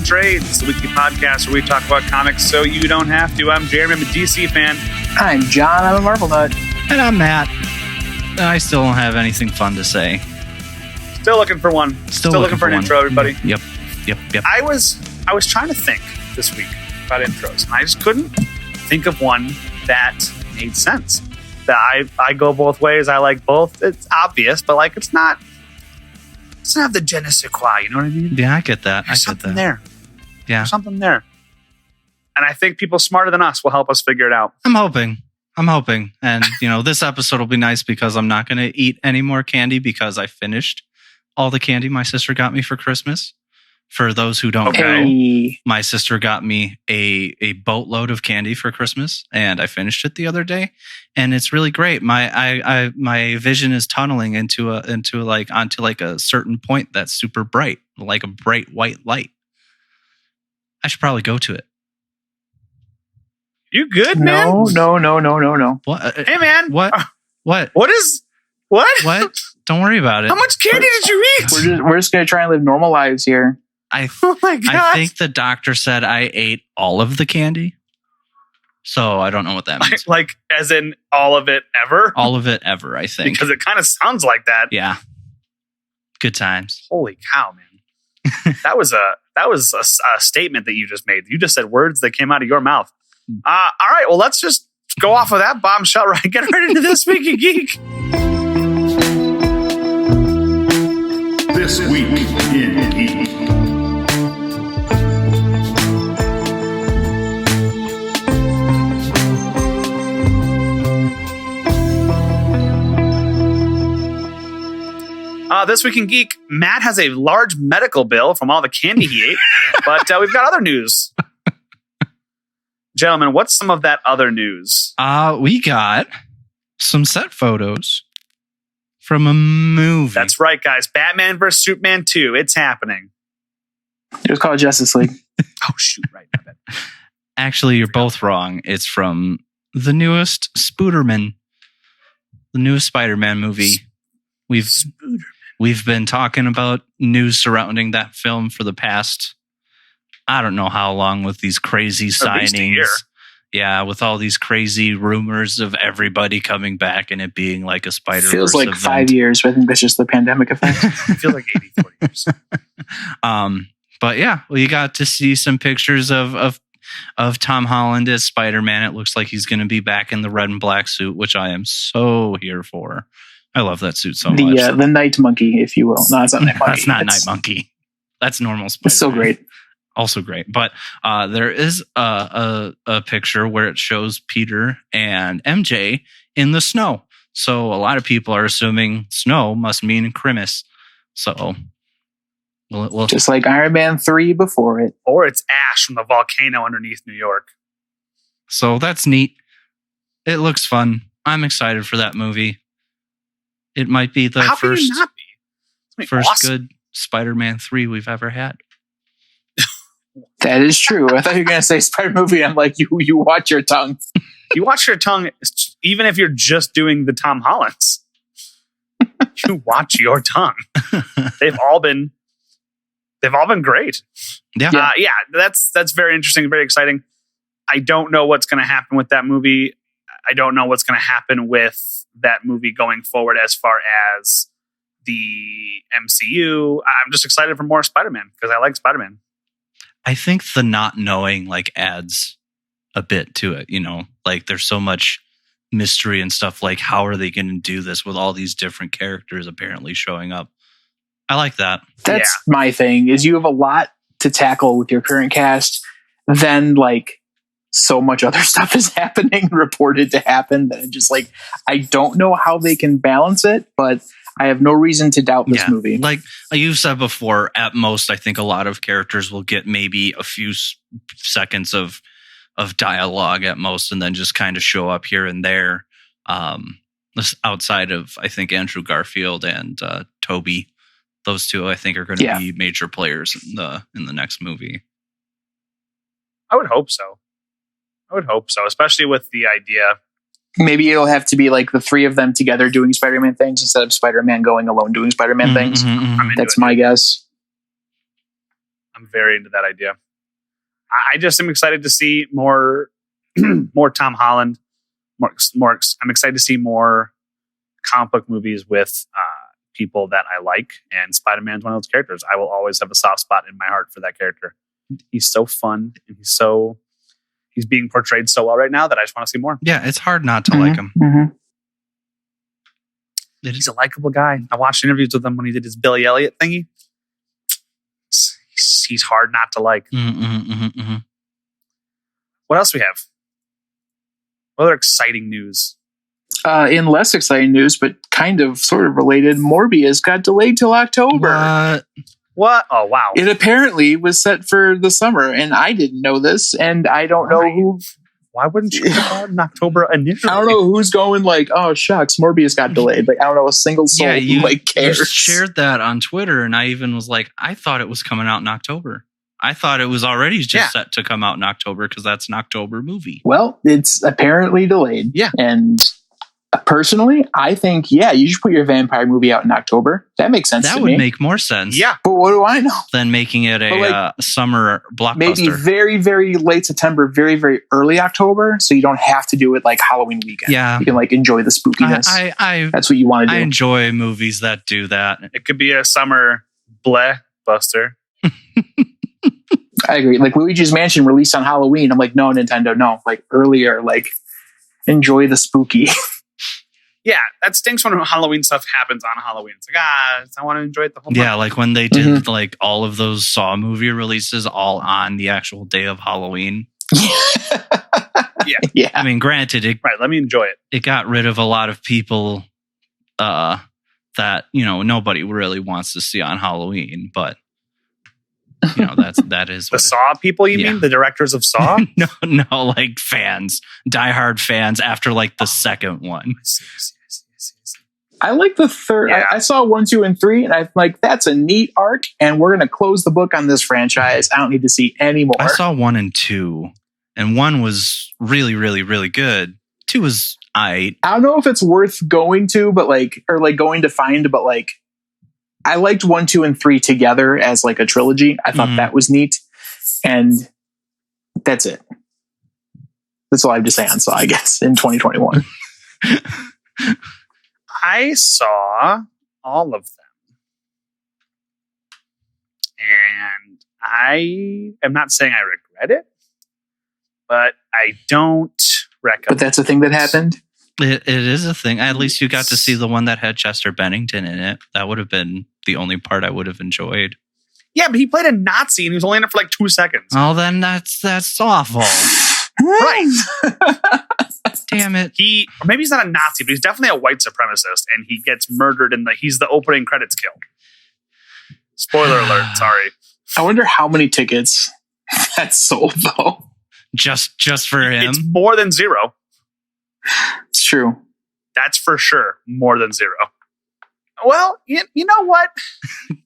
Trades, the weekly podcast where we talk about comics so you don't have to. I'm Jeremy, I'm a DC fan. I'm John, I'm a Marvel nut. And I'm Matt. And I still don't have anything fun to say. Still looking for one. Still looking for an intro, everybody. Yep. I was trying to think this week about intros, and I just couldn't think of one that made sense. That I go both ways. I like both. It's obvious, but like it doesn't have the je ne sais quoi. You know what I mean? Yeah, I get that. There's something there. Yeah. There's something there. And I think people smarter than us will help us figure it out. I'm hoping. And, this episode will be nice because I'm not going to eat any more candy because I finished all the candy my sister got me for Christmas. For those who don't know, my sister got me a boatload of candy for Christmas, and I finished it the other day, and it's really great. My vision is tunneling onto a certain point that's super bright, like a bright white light. I should probably go to it. You good, man? No. What? Hey, man. What? What? What? Don't worry about it. How much candy did you eat? We're just gonna try and live normal lives here. Oh my God. I think the doctor said I ate all of the candy. So I don't know what that means. Like as in all of it ever? All of it ever, I think. Because it kind of sounds like that. Yeah. Good times. Holy cow, man. That was a statement that you just made. You just said words that came out of your mouth. All right, well, let's just go off of that bombshell, right? Get right into This Week in Geek. This Week in Geek. This Week in Geek, Matt has a large medical bill from all the candy he ate, but we've got other news. Gentlemen, what's some of that other news? We got some set photos from a movie. That's right, guys. Batman vs. Superman 2. It's happening. It was called Justice League. Oh, shoot. Right. Actually, you're both wrong. It's from the newest Spooderman, the newest Spider-Man movie. We've been talking about news surrounding that film for the past, I don't know how long, with these crazy signings. Yeah, with all these crazy rumors of everybody coming back and it being like a Spider-Verse Feels like event. 5 years, but I think that's just the pandemic effect. It feels like 84 years. But yeah, we got to see some pictures of Tom Holland as Spider-Man. It looks like he's going to be back in the red and black suit, which I am so here for. I love that suit so much. The Night Monkey, if you will. No, it's not Night Monkey. That's not Night Monkey. That's normal Spider-Man. It's so great. Also great. But there is a picture where it shows Peter and MJ in the snow. So a lot of people are assuming snow must mean Christmas. So we'll just like Iron Man 3 before it. Or it's ash from the volcano underneath New York. So that's neat. It looks fun. I'm excited for that movie. It might be the first awesome. Good Spider-Man 3 we've ever had. That is true. I thought you were going to say Spider movie. I'm like, you watch your tongue. You watch your tongue, even if you're just doing the Tom Hollands. You watch your tongue. They've all been great. Yeah. That's very interesting, very exciting. I don't know what's going to happen with that movie. I don't know what's going to happen with that movie going forward as far as the MCU. I'm just excited for more Spider-Man because I like Spider-Man. I think the not knowing adds a bit to it, like there's so much mystery and stuff. Like, how are they going to do this with all these different characters apparently showing up? I like that. That's my thing, is you have a lot to tackle with your current cast. Then so much other stuff is happening, reported to happen, that I'm just I don't know how they can balance it, but I have no reason to doubt this movie. Like you've said before, at most, I think a lot of characters will get maybe a few seconds of dialogue at most, and then just kind of show up here and there. Outside of, I think, Andrew Garfield and Toby, those two, I think, are going to be major players in the next movie. I would hope so. Especially with the idea. Maybe it'll have to be the three of them together doing Spider-Man things instead of Spider-Man going alone doing Spider-Man things. Mm-hmm. That's my guess. I'm very into that idea. I just am excited to see more more Tom Holland. I'm excited to see more comic book movies with people that I like, and Spider-Man's one of those characters. I will always have a soft spot in my heart for that character. He's so fun, and he's being portrayed so well right now that I just want to see more. Yeah, it's hard not to like him. Mm-hmm. He's a likable guy. I watched interviews with him when he did his Billy Elliot thingy. He's hard not to like. What else we have? What other exciting news? In less exciting news, but kind of sort of related, Morbius got delayed till October. What? Oh, wow. It apparently was set for the summer, and I didn't know this, and I don't know who. Why wouldn't you put out in October initially? I don't know who's going like, oh, shucks, Morbius got delayed. Like, I don't know a single soul who cares. You shared that on Twitter, and I even was like, I thought it was coming out in October. I thought it was already just set to come out in October because that's an October movie. Well, it's apparently delayed. Yeah. And personally, I think, you should put your vampire movie out in October. That makes sense to me. That would make more sense. Yeah. But what do I know? Than making it a summer blockbuster. Maybe very, very late September, very, very early October. So you don't have to do it like Halloween weekend. Yeah. You can like enjoy the spookiness. That's what you want to do. I enjoy movies that do that. It could be a summer buster. I agree. Like Luigi's Mansion released on Halloween. I'm like, no, Nintendo, no. Like earlier, like enjoy the spooky. Yeah, that stinks when Halloween stuff happens on Halloween. It's like, I want to enjoy it the whole month. Yeah, like when they did like all of those Saw movie releases all on the actual day of Halloween. Yeah. I mean, granted, right. Let me enjoy it. It got rid of a lot of people that nobody really wants to see on Halloween, but that is the Saw people. You mean the directors of Saw? No, like fans, diehard fans after like the second one. I like the third. Yeah. I saw 1, 2, and 3, and I'm like, that's a neat arc, and we're going to close the book on this franchise. I don't need to see any more. I saw 1 and 2, and 1 was really, really, really good. 2 was I don't know if it's worth going to, but going to find, but like, I liked 1, 2, and 3 together as like a trilogy. I thought that was neat, and that's it. That's all I have to say on Saw, I guess, in 2021. I saw all of them. And I am not saying I regret it, but I don't recommend. But that's a thing that happened? It is a thing. At least you got to see the one that had Chester Bennington in it. That would have been the only part I would have enjoyed. Yeah, but he played a Nazi and he was only in it for like 2 seconds. Oh, then that's awful. Right. Damn it. Or maybe he's not a Nazi, but he's definitely a white supremacist, and he gets murdered and he's the opening credits kill. Spoiler alert, sorry. I wonder how many tickets that sold though. Just for him. It's more than 0. It's true. That's for sure. More than 0. Well, you know what?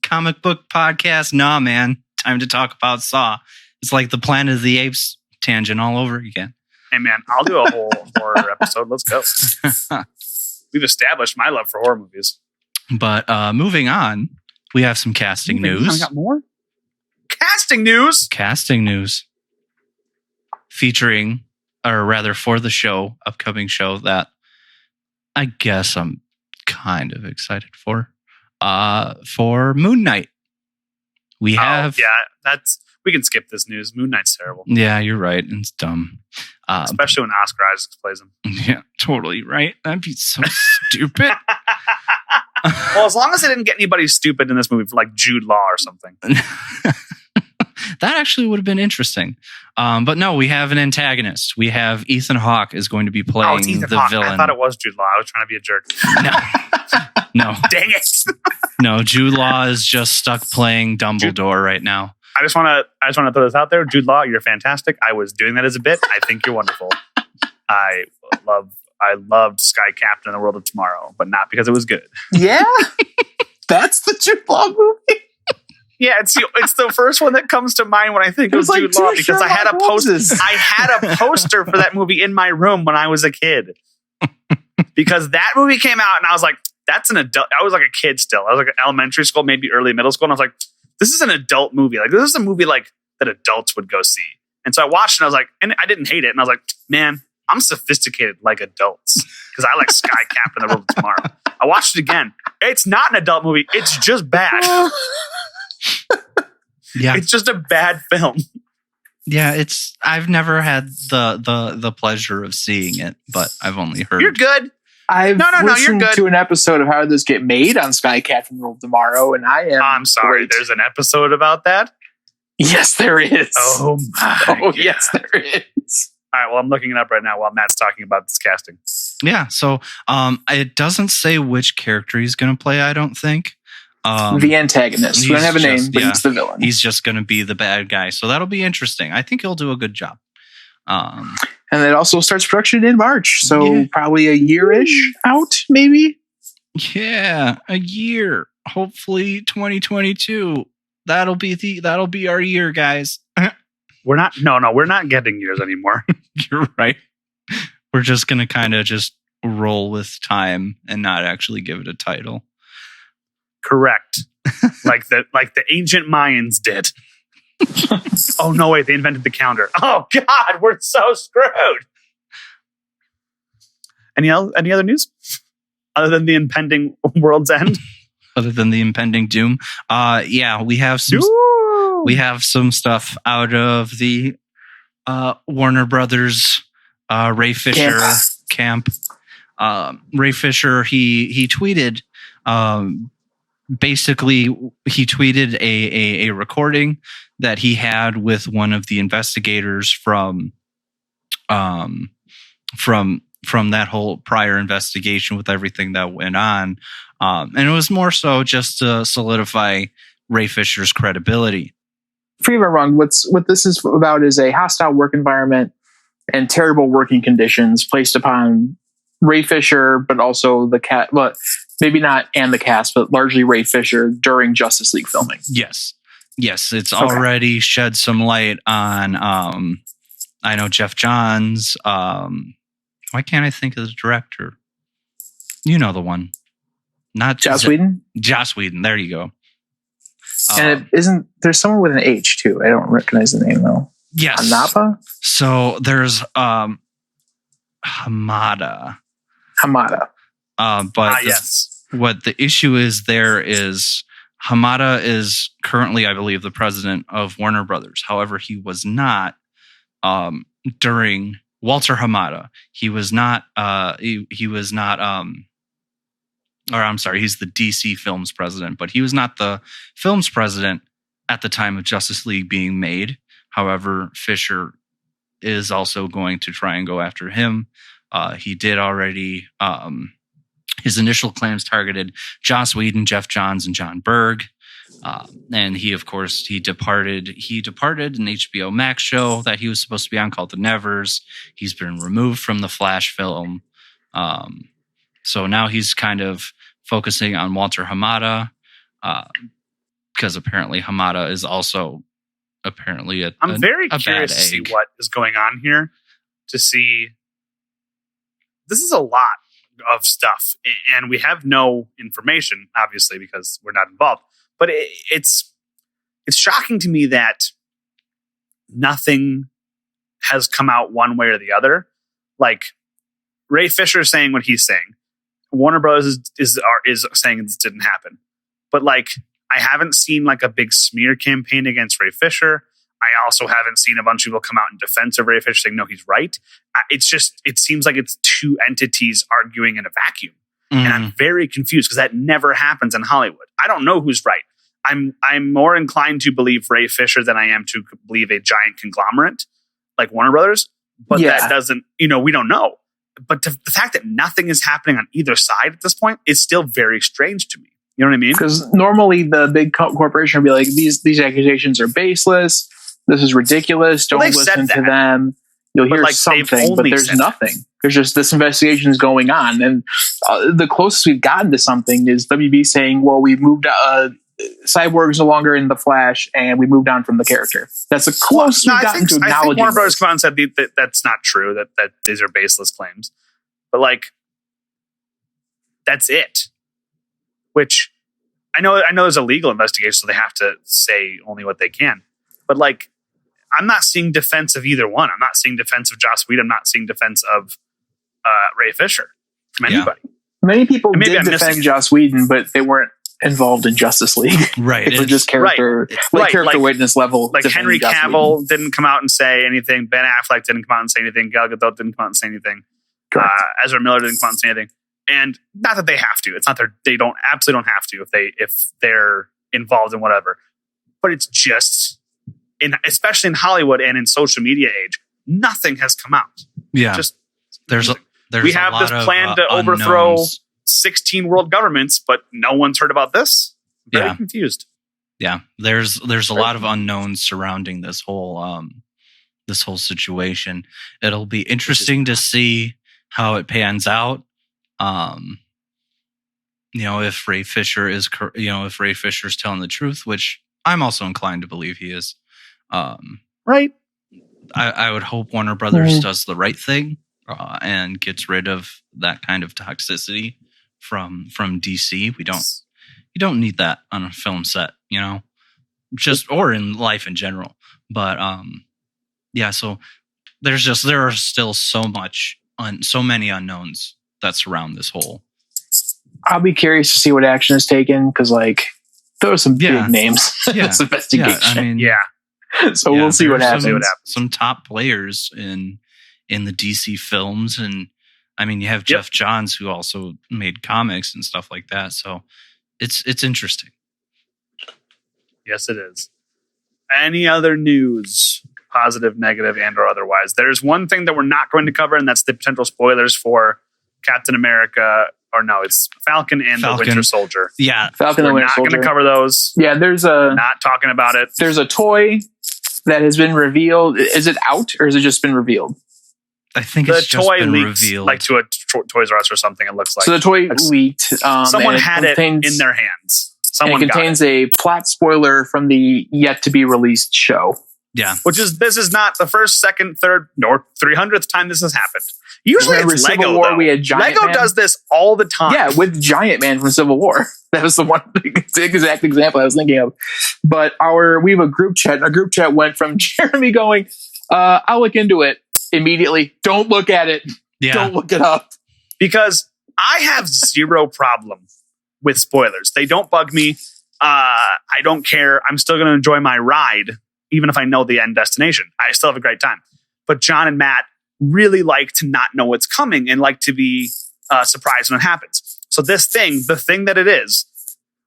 Comic book podcast. Nah, man. Time to talk about Saw. It's like the Planet of the Apes tangent all over again. Hey, man, I'll do a whole horror episode. Let's go. We've established my love for horror movies. But moving on, we have some casting news. I got more? Casting news? Casting news. Featuring, or rather for the show, upcoming show that I guess I'm kind of excited for Moon Knight. We have... we can skip this news. Moon Knight's terrible. Yeah, you're right. It's dumb. Especially when Oscar Isaac plays him. Yeah, totally right. That'd be so stupid. Well, as long as they didn't get anybody stupid in this movie, like Jude Law or something. That actually would have been interesting. But no, we have an antagonist. We have Ethan Hawke is going to be playing the villain. I thought it was Jude Law. I was trying to be a jerk. No. Dang it. No, Jude Law is just stuck playing Dumbledore right now. I just want to throw this out there. Jude Law, you're fantastic. I was doing that as a bit. I think you're wonderful. I loved Sky Captain in the World of Tomorrow, but not because it was good. Yeah, that's the Jude Law movie. Yeah, it's the first one that comes to mind when I think of Jude Law because I had a poster for that movie in my room when I was a kid. Because that movie came out and I was like, that's an adult. I was like a kid still. I was like in elementary school, maybe early middle school, and I was like, this is an adult movie. Like, this is a movie like that adults would go see. And so I watched it and I was like, and I didn't hate it. And I was like, man, I'm sophisticated like adults because I like Sky Captain the World of Tomorrow. I watched it again. It's not an adult movie. It's just bad. Yeah. It's just a bad film. Yeah, I've never had the pleasure of seeing it, but I've only heard. You're good. I've No, you're listened good. to an episode of How Did This Get Made on Sky Captain World Tomorrow, and I am. I'm sorry. great. There's an episode about that. Yes, there is. Oh my. Oh, God. yes, there is. All right. Well, I'm looking it up right now while Matt's talking about this casting. Yeah, so it doesn't say which character he's going to play, I don't think. The antagonist. We don't he's have a name, just- but yeah. he's the villain. He's just going to be the bad guy. So that'll be interesting. I think he'll do a good job. And it also starts production in March, so Yeah. probably a year-ish out, maybe. Yeah, a year. Hopefully 2022. That'll be our year, guys. We're not getting years anymore. You're right. We're just going to kind of just roll with time and not actually give it a title. Correct. like the ancient Mayans did. Oh no, wait, they invented the calendar. Oh God, we're so screwed. Any other news? Other than the impending world's end? Other than the impending doom. Yeah, we have some Ooh. we have some stuff out of the Warner Brothers Ray Fisher camp. Ray Fisher, he tweeted basically he tweeted a recording that he had with one of the investigators from that whole prior investigation with everything that went on. And it was more so just to solidify Ray Fisher's credibility. Forgive me if I'm wrong. What this is about is a hostile work environment and terrible working conditions placed upon Ray Fisher, but also the cast. Well, maybe not and the cast, but largely Ray Fisher during Justice League filming. Yes, it's already shed some light on. I know Jeff Johns. Why can't I think of the director? You know the one, not Joss Whedon. Joss Whedon. There you go. And it isn't. There's someone with an H too. I don't recognize the name though. Yes. Hanapa. So there's Hamada. But yes. what the issue is there is Hamada is currently, I believe, the president of Warner Brothers. However, he was not during Walter Hamada. He was not. He was not. Or I'm sorry, he's the DC Films president, but he was not the films president at the time of Justice League being made. However, Fisher is also going to try and go after him. He did already. His initial claims targeted Joss Whedon, Jeff Johns, and John Berg. And he, of course, he departed an HBO Max show that he was supposed to be on called The Nevers. He's been removed from the Flash film. So now he's kind of focusing on Walter Hamada, because apparently Hamada is also apparently I'm very a curious bad to see egg. what is going on here. To see, this is a lot of stuff, and we have no information, obviously, because we're not involved. But it's shocking to me that nothing has come out one way or the other. Like Ray Fisher is saying what he's saying. Warner Bros. is saying this didn't happen. But like, I haven't seen like a big smear campaign against Ray Fisher. I also haven't seen a bunch of people come out in defense of Ray Fisher saying, no, he's right. It seems like it's two entities arguing in a vacuum. Mm. And I'm very confused because that never happens in Hollywood. I don't know who's right. I'm more inclined to believe Ray Fisher than I am to believe a giant conglomerate like Warner Brothers. But that doesn't, we don't know. But the fact that nothing is happening on either side at this point is still very strange to me. You know what I mean? Because normally the big corporation would be like, these accusations are baseless. This is ridiculous. Don't listen to them. You'll hear something, but there's nothing. There's just this investigation is going on. And the closest we've gotten to something is WB saying, well, we moved, Cyborg's no longer in the Flash and we moved on from the character. That's the closest we've gotten to acknowledging. I think Warner Brothers come out and said that that's not true, that these are baseless claims. But like, that's it. Which I know there's a legal investigation, so they have to say only what they can. But like, I'm not seeing defense of either one. I'm not seeing defense of Joss Whedon. I'm not seeing defense of Ray Fisher from anybody. Many people did defend Joss Whedon, but they weren't involved in Justice League. Right. It was just character witness level. Like Henry Cavill didn't come out and say anything. Ben Affleck didn't come out and say anything. Gal Gadot didn't come out and say anything. Ezra Miller didn't come out and say anything. And not that they have to. It's not they don't absolutely don't have to if they're involved in whatever. But it's just especially in Hollywood and in social media age, nothing has come out. Yeah. Just there's we have this plan to overthrow 16 world governments, but no one's heard about this. Very confused. Yeah. There's a lot of unknowns surrounding this whole situation. It'll be interesting to see how it pans out. If Ray Fisher is telling the truth, which I'm also inclined to believe he is. Right. I would hope Warner Brothers does the right thing and gets rid of that kind of toxicity from DC. You don't need that on a film set, or in life in general. But so there are still so many unknowns that surround this whole. I'll be curious to see what action is taken because, there are some big names in this investigation. So we'll see what happens. Some top players in the DC films, and you have Jeff Johns who also made comics and stuff like that. So it's interesting. Yes, it is. Any other news, positive, negative, and or otherwise? There's one thing that we're not going to cover, and that's the potential spoilers for Captain America. Or no, it's Falcon and the Winter Soldier. Yeah, Falcon and the Winter Soldier. We're not going to cover those. Yeah, not talking about it. There's a toy that has been revealed. Is it out or has it just been revealed? I think it's just been revealed, like to a Toys R Us or something. It looks like so. The toy leaked. Someone had it in their hands. Someone contains a plot spoiler from the yet to be released show. Yeah, this is not the first, second, third, nor 300th time this has happened. Usually it's Lego. Civil War, we had Giant Lego Man. does this all the time. Yeah, with Giant Man from Civil War. That was the exact example I was thinking of. But we have a group chat. And our group chat went from Jeremy going, I'll look into it immediately. Don't look at it. Yeah. Don't look it up. Because I have zero problem with spoilers. They don't bug me. I don't care. I'm still going to enjoy my ride, even if I know the end destination. I still have a great time. But John and Matt really like to not know what's coming and like to be surprised when it happens. So the thing that it is,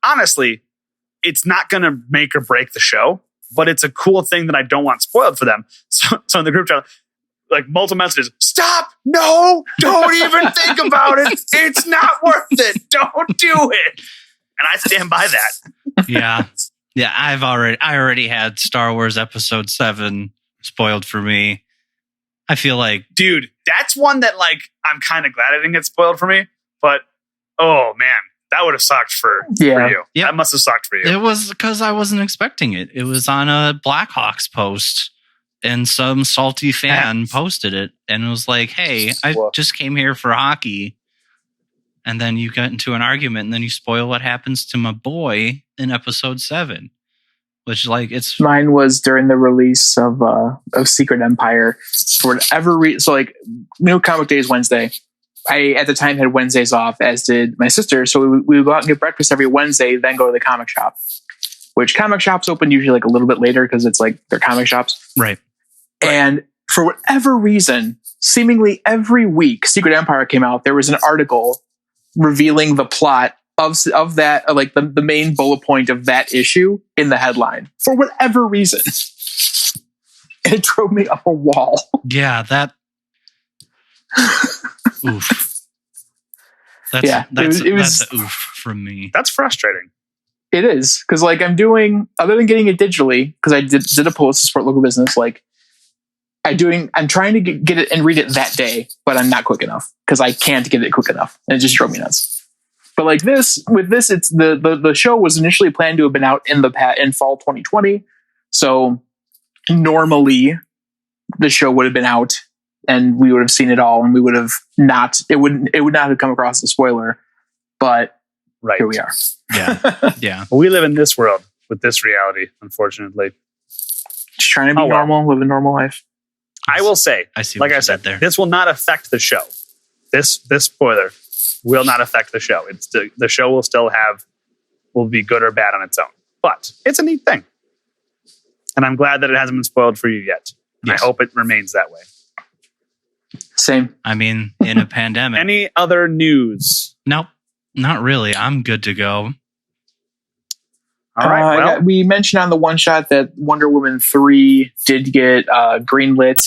honestly, it's not going to make or break the show, but it's a cool thing that I don't want spoiled for them. So in the group chat, multiple messages, stop, no, don't even think about it. It's not worth it. Don't do it. And I stand by that. Yeah. I already had Star Wars Episode 7 spoiled for me. I feel like, dude, that's one that I'm kind of glad it didn't get spoiled for me, but oh man, that would have sucked for you. Yep. That must have sucked for you. It was because I wasn't expecting it. It was on a Blackhawks post and some salty fan posted it and it was like, hey, I just came here for hockey. And then you get into an argument and then you spoil what happens to my boy in Episode 7. Which it's mine was during the release of Secret Empire for whatever reason. So New Comic Day is Wednesday. I at the time had Wednesdays off, as did my sister. So we would go out and get breakfast every Wednesday, then go to the comic shop. Which comic shops open usually a little bit later because it's they're comic shops, right? And for whatever reason, seemingly every week, Secret Empire came out. There was an article revealing the plot of that, the main bullet point of that issue in the headline for whatever reason. And it drove me up a wall. Yeah, that. Oof. That's an oof from me. That's frustrating. It is because I'm doing, other than getting it digitally, because I did a post to support local business. I'm trying to get it and read it that day, but I'm not quick enough because I can't get it quick enough, and it just drove me nuts. But with this, it's the show was initially planned to have been out in fall 2020. So normally the show would have been out and we would have seen it all and we would have it would not have come across a spoiler. But Right. here we are. Yeah. Yeah. We live in this world with this reality, unfortunately. Just trying to be Oh, well. normal, live a normal life. I will say, I see. like what I you said, did there. this will not affect the show. This spoiler will not affect the show. It's the show will be good or bad on its own. But it's a neat thing. And I'm glad that it hasn't been spoiled for you yet. Yes. I hope it remains that way. Same. I mean, in a pandemic. Any other news? Nope. Not really. I'm good to go. All right. Well, we mentioned on the one shot that Wonder Woman 3 did get greenlit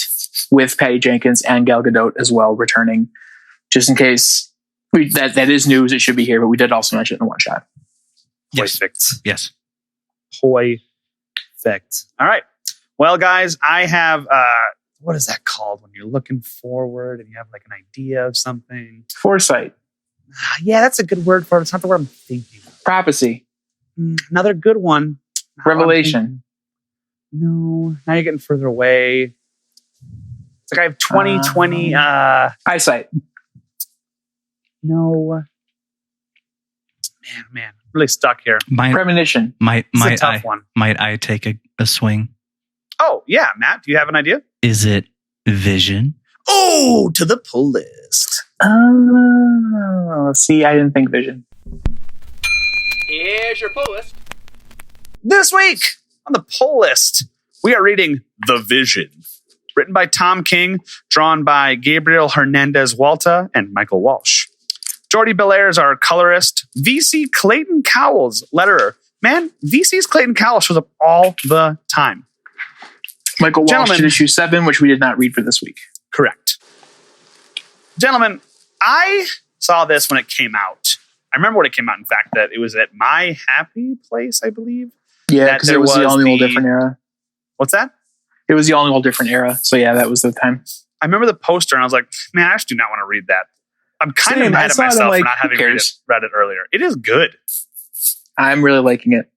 with Patty Jenkins and Gal Gadot as well returning. Just in case that is news, it should be here, but we did also mention it in the one shot. Yes. perfect. Yes. Perfect. All right. Well, guys, I have what is that called when you're looking forward and you have like an idea of something? Foresight. Yeah, that's a good word for it. It's not the word I'm thinking of. Prophecy. Another good one. Revelation. No, now you're getting further away. It's like I have 2020. Eyesight. No. Man, really stuck here. Premonition. Might It's a I tough one. might I take a swing? Oh, yeah, Matt, do you have an idea? Is it Vision? Oh, to the pull list. See, I didn't think Vision. Here's your pull list. This week on the pull list, we are reading The Vision, written by Tom King, drawn by Gabriel Hernandez Walta and Michael Walsh. Jordy Belair is our colorist. VC Clayton Cowles, letterer. Man, VC's Clayton Cowles shows up all the time. Michael Walsh Gentlemen. did issue 7, which we did not read for this week. Correct. Gentlemen, I saw this when it came out. I remember when it came out, in fact, that it was at My Happy Place, I believe. Yeah, That because there it was the was only old the- different era. What's that? It was the only old different era. So yeah, that was the time. I remember the poster and I was like, man, I just do not want to read that. I'm kind of Same, I mad at saw it and myself like, for not who having cares? read it earlier. It is good. I'm really liking it.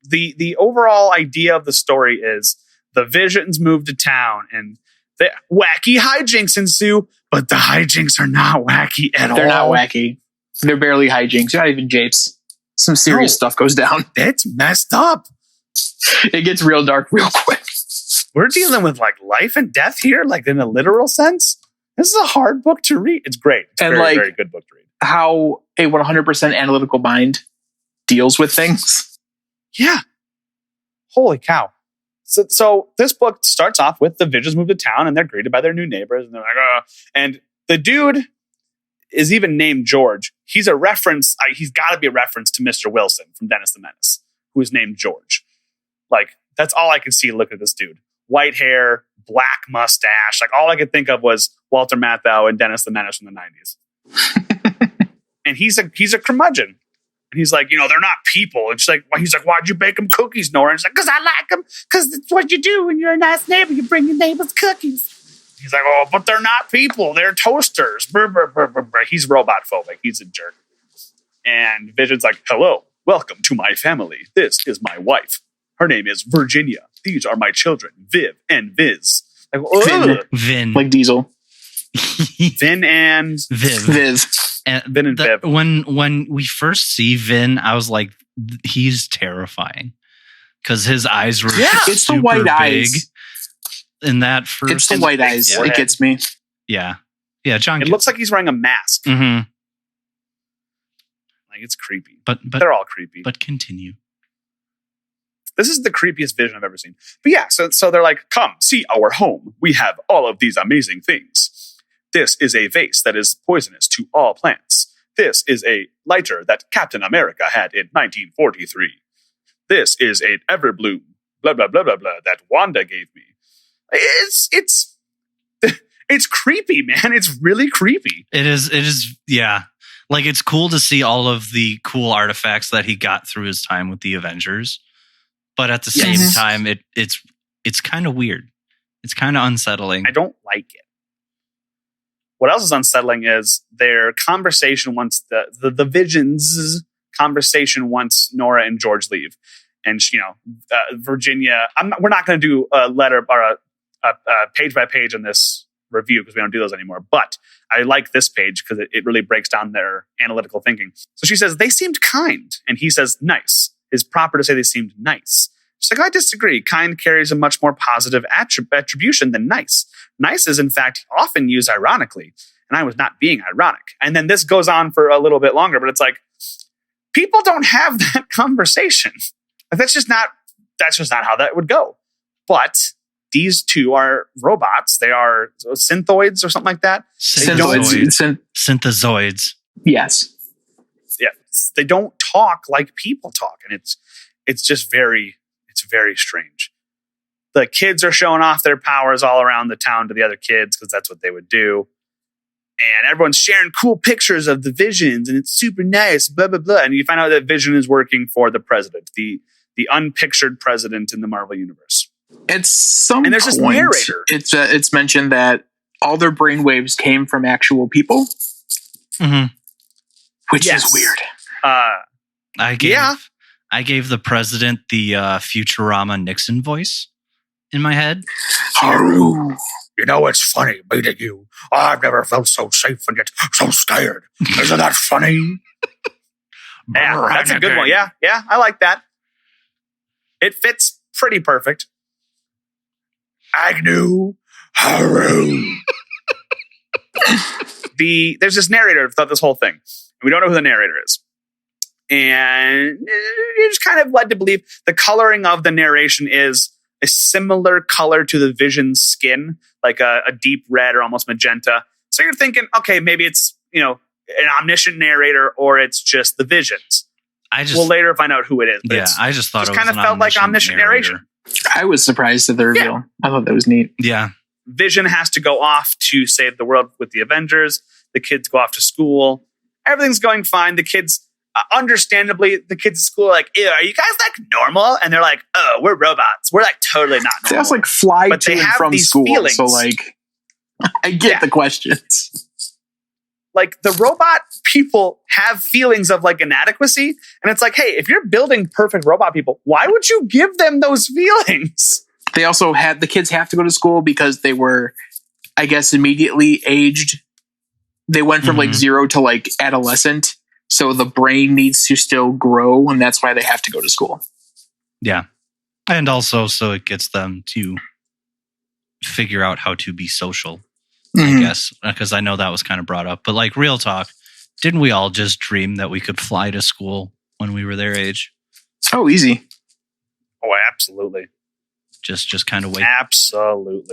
The overall idea of the story is the Visions move to town and the wacky hijinks ensue, but the hijinks are not wacky at all. They're not wacky. They're barely hijinks. They're not even japes. Some serious No. stuff goes down. It's messed up. It gets real dark real quick. We're dealing with like life and death here, like in a literal sense. This is a hard book to read. It's great. It's a And, very, like- very good book to read. How a 100% analytical mind deals with things. Yeah. Holy cow. So this book starts off with the Visions move to town and they're greeted by their new neighbors. And they're like, and the dude is even named George. He's a reference. He's got to be a reference to Mr. Wilson from Dennis the Menace, who is named George. Like, that's all I could see. Look at this dude. White hair, black mustache. Like, all I could think of was Walter Matthau and Dennis the Menace from the 90s. And he's a curmudgeon. And he's like, they're not people. And she's like, he's like, why'd you bake them cookies, Nora? And she's like, because I like them. Because it's what you do when you're a nice neighbor. You bring your neighbors cookies. He's like, oh, but they're not people. They're toasters. Brr, brr, brr, brr, brr. He's robot phobic. He's a jerk. And Vision's like, hello, welcome to my family. This is my wife. Her name is Virginia. These are my children, Viv and Viz. Like, ugh. Vin. Like Diesel. Vin and Viv. Viv. And Vin and Viv. When we first see Vin, I was like, he's terrifying because his eyes were It's the super white big eyes. in that first. It's the white eyes. Yeah. It gets me. Yeah, John. it looks like he's wearing a mask. hmm Like, it's creepy. But They're all creepy. but continue. This is the creepiest Vision I've ever seen. But yeah, so they're like, come see our home. We have all of these amazing things. This is a vase that is poisonous to all plants. This is a lighter that Captain America had in 1943. This is an Everbloom, blah, blah, blah, blah, blah, that Wanda gave me. It's creepy, man. It's really creepy. It is. Yeah, like it's cool to see all of the cool artifacts that he got through his time with the Avengers, but at the same Yes. time, it's kind of weird. It's kind of unsettling. I don't like it. What else is unsettling is their conversation once the Visions conversation once Nora and George leave, and Virginia. We're not going to do a letter or a page by page on this review because we don't do those anymore. But I like this page because it really breaks down their analytical thinking. So she says, they seemed kind. And he says, nice. It's proper to say they seemed nice. She's like, I disagree. Kind carries a much more positive attribution than nice. Nice is, in fact, often used ironically. And I was not being ironic. And then this goes on for a little bit longer, but it's like, people don't have that conversation. That's just not how that would go. But these two are robots. They are synthoids or something like that. Synthezoids. Yes. Yeah. They don't talk like people talk. And it's just very strange. The kids are showing off their powers all around the town to the other kids because that's what they would do. And everyone's sharing cool pictures of the visions, and it's super nice, blah, blah, blah. And you find out that Vision is working for the president, the unpictured president in the Marvel Universe. At some and there's point, this narrator. It's mentioned that all their brainwaves came from actual people, which is weird. I gave the president the Futurama Nixon voice in my head. Haru. You know, it's funny meeting you. I've never felt so safe and yet so scared. Isn't that funny? Yeah, that's a good one. Yeah, I like that. It fits pretty perfect. Agnew, Haru. There's this narrator throughout this whole thing. We don't know who the narrator is. And you're just kind of led to believe the coloring of the narration is a similar color to the Vision's skin, like a deep red or almost magenta. So you're thinking, okay, maybe it's, an omniscient narrator or it's just the Visions. We'll later find out who it is. But I just thought it kind of felt like omniscient narration. I was surprised at the reveal. Yeah. I thought that was neat. Yeah. Vision has to go off to save the world with the Avengers. The kids go off to school. Everything's going fine. The kids, understandably, the kids at school are like, ew, are you guys like normal? And they're like, oh, we're robots. We're like totally not normal. They also like fly to and from school. Feelings. So like, I get the questions. Like the robot people have feelings of like inadequacy. And it's like, hey, if you're building perfect robot people, why would you give them those feelings? They also the kids have to go to school because they were, I guess, immediately aged. They went from like 0 to like adolescent. So the brain needs to still grow. And that's why they have to go to school. Yeah. And also so it gets them to figure out how to be social. I guess, because I know that was kind of brought up. But like real talk, didn't we all just dream that we could fly to school when we were their age? Oh, easy. Oh, absolutely. Just kind of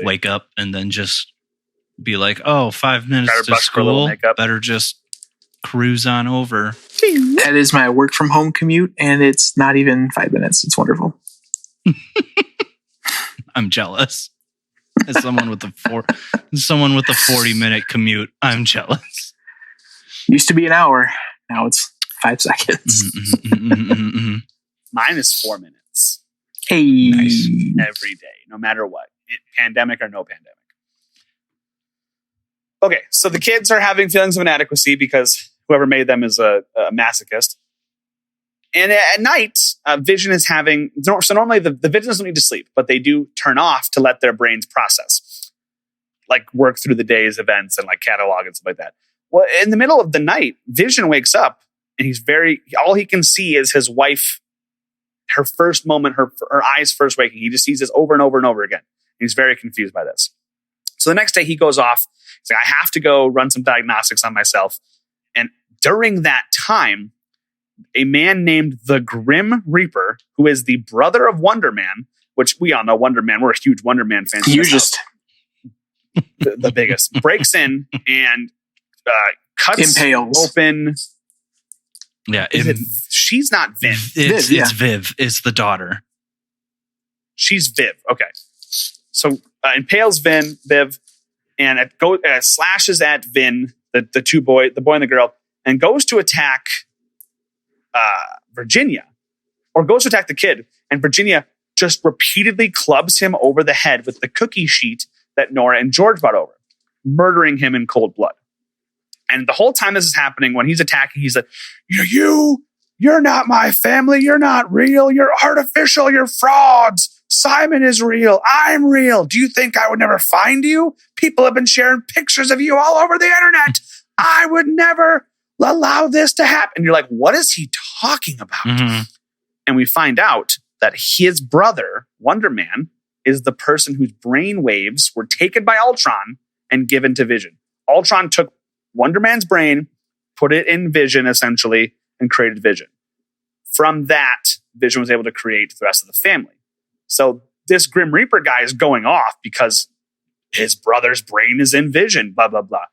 wake up and then just be like, oh, 5 minutes to school. Better just cruise on over. That is my work from home commute, and it's not even 5 minutes. It's wonderful. I'm jealous. As someone with a 40-minute commute, I'm jealous. Used to be an hour. Now it's 5 seconds. Mine is 4 minutes. Hey. Nice. Every day, no matter what. Pandemic or no pandemic. Okay, so the kids are having feelings of inadequacy because whoever made them is a masochist. And at night, Vision is having... So normally the Vision doesn't need to sleep, but they do turn off to let their brains process. Like work through the day's events and like catalog and stuff like that. Well, in the middle of the night, Vision wakes up and all he can see is his wife, her first moment, her eyes first waking. He just sees this over and over and over again. And he's very confused by this. So the next day he goes off. He's like, I have to go run some diagnostics on myself. And during that time, a man named the Grim Reaper, who is the brother of Wonder Man, which we all know Wonder Man. We're huge Wonder Man fans. You just the biggest, breaks in and cuts open. Yeah, she's not Viv. It's Viv. It's the daughter. She's Viv. Okay, so impales Viv, and it slashes at Vin, the boy and the girl, and goes to attack Virginia, or goes to attack the kid, and Virginia just repeatedly clubs him over the head with the cookie sheet that Nora and George brought over, murdering him in cold blood. And the whole time this is happening, when he's attacking, he's like, you're not my family, you're not real, you're artificial, you're frauds, Simon is real. I'm real. Do you think I would never find you? People have been sharing pictures of you all over the internet. I would never allow this to happen. And you're like, what is he talking about? Mm-hmm. And we find out that his brother, Wonder Man, is the person whose brain waves were taken by Ultron and given to Vision. Ultron took Wonder Man's brain, put it in Vision, essentially, and created Vision. From that, Vision was able to create the rest of the family. So this Grim Reaper guy is going off because his brother's brain is in Vision, blah, blah, blah.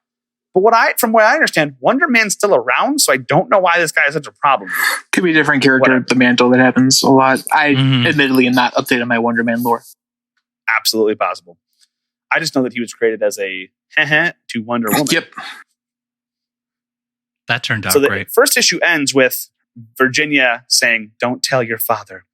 But from what I understand, Wonder Man's still around, so I don't know why this guy is such a problem. Could be a different character with the mantle that happens a lot. I admittedly am not updated on my Wonder Man lore. Absolutely possible. I just know that he was created as a to Wonder Woman. Yep. That turned out so the great. First issue ends with Virginia saying, "Don't tell your father."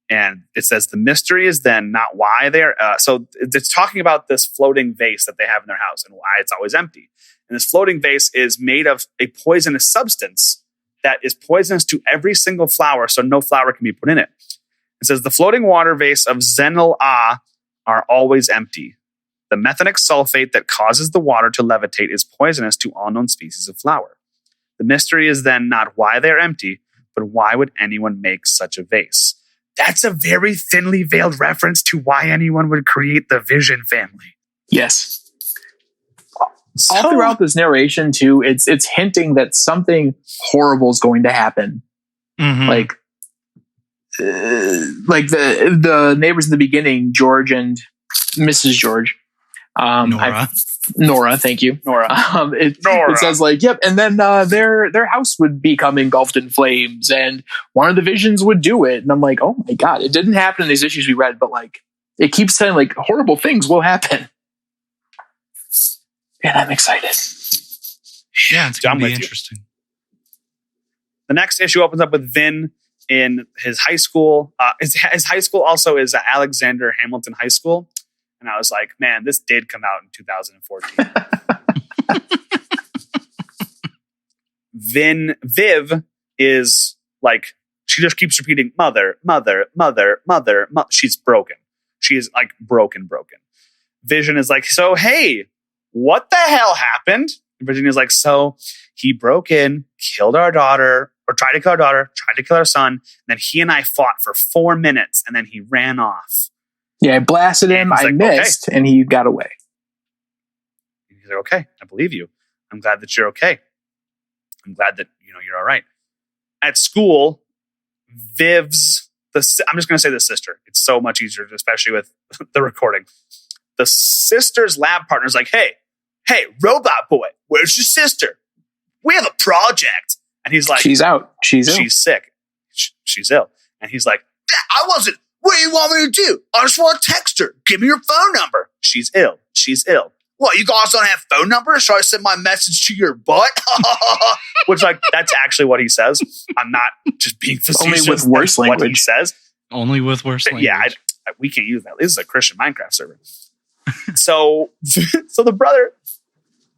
And it says the mystery is then not why they're... so it's talking about this floating vase that they have in their house and why it's always empty. And this floating vase is made of a poisonous substance that is poisonous to every single flower, so no flower can be put in it. It says the floating water vase of Zenil-A are always empty. The methanic sulfate that causes the water to levitate is poisonous to all known species of flower. The mystery is then not why they're empty, but why would anyone make such a vase? That's a very thinly veiled reference to why anyone would create the Vision family. Yes. All throughout this narration, too, it's hinting that something horrible is going to happen. Mm-hmm. Like the neighbors in the beginning, George and Mrs. George. Nora, thank you. Nora. It says like, yep, and then their house would become engulfed in flames, and one of the Visions would do it. And I'm like, oh my god, it didn't happen in these issues we read, but like it keeps saying like horrible things will happen. And I'm excited. Yeah, it's going to be interesting. The next issue opens up with Vin in his high school. His high school also is Alexander Hamilton High School. And I was like, man, this did come out in 2014. Viv is like, she just keeps repeating, mother, mother, mother, mother, mother. She's broken. She is like broken. Vision is like, so, hey, what the hell happened? And Virginia's like, so he broke in, killed our daughter, or tried to kill our daughter, tried to kill our son. And then he and I fought for 4 minutes, and then he ran off. Yeah, I blasted him, I missed, and he got away. He's like, okay, I believe you. I'm glad that you're okay. I'm glad that you're all right. At school, Viv's, I'm just going to say the sister. It's so much easier, especially with the recording. The sister's lab partner's like, hey, robot boy, where's your sister? We have a project. And he's like, she's out. She's ill. She's sick. She's ill. And he's like, I wasn't. What do you want me to do? I just want to text her. Give me your phone number. She's ill. What, you guys don't have phone numbers? So I send my message to your butt? Which, like, that's actually what he says. I'm not just being facetious. Only with worse language. What he says. Only with worse language. Yeah, we can't use that. This is a Christian Minecraft server. So the brother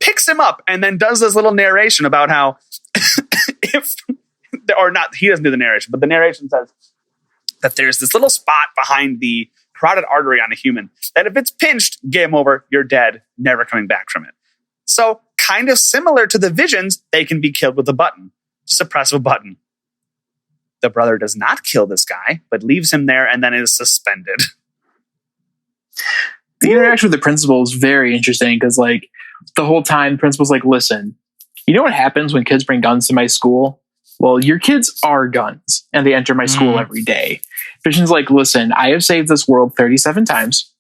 picks him up and then does this little narration about how he doesn't do the narration, but the narration says that there's this little spot behind the carotid artery on a human that if it's pinched, game over, you're dead, never coming back from it. So kind of similar to the Visions, they can be killed with a button. Just a press of a button. The brother does not kill this guy, but leaves him there and then is suspended. The interaction with the principal is very interesting because, like, the whole time the principal's like, listen, you know what happens when kids bring guns to my school? Well, your kids are guns and they enter my school every day. Vision's like, listen, I have saved this world 37 times.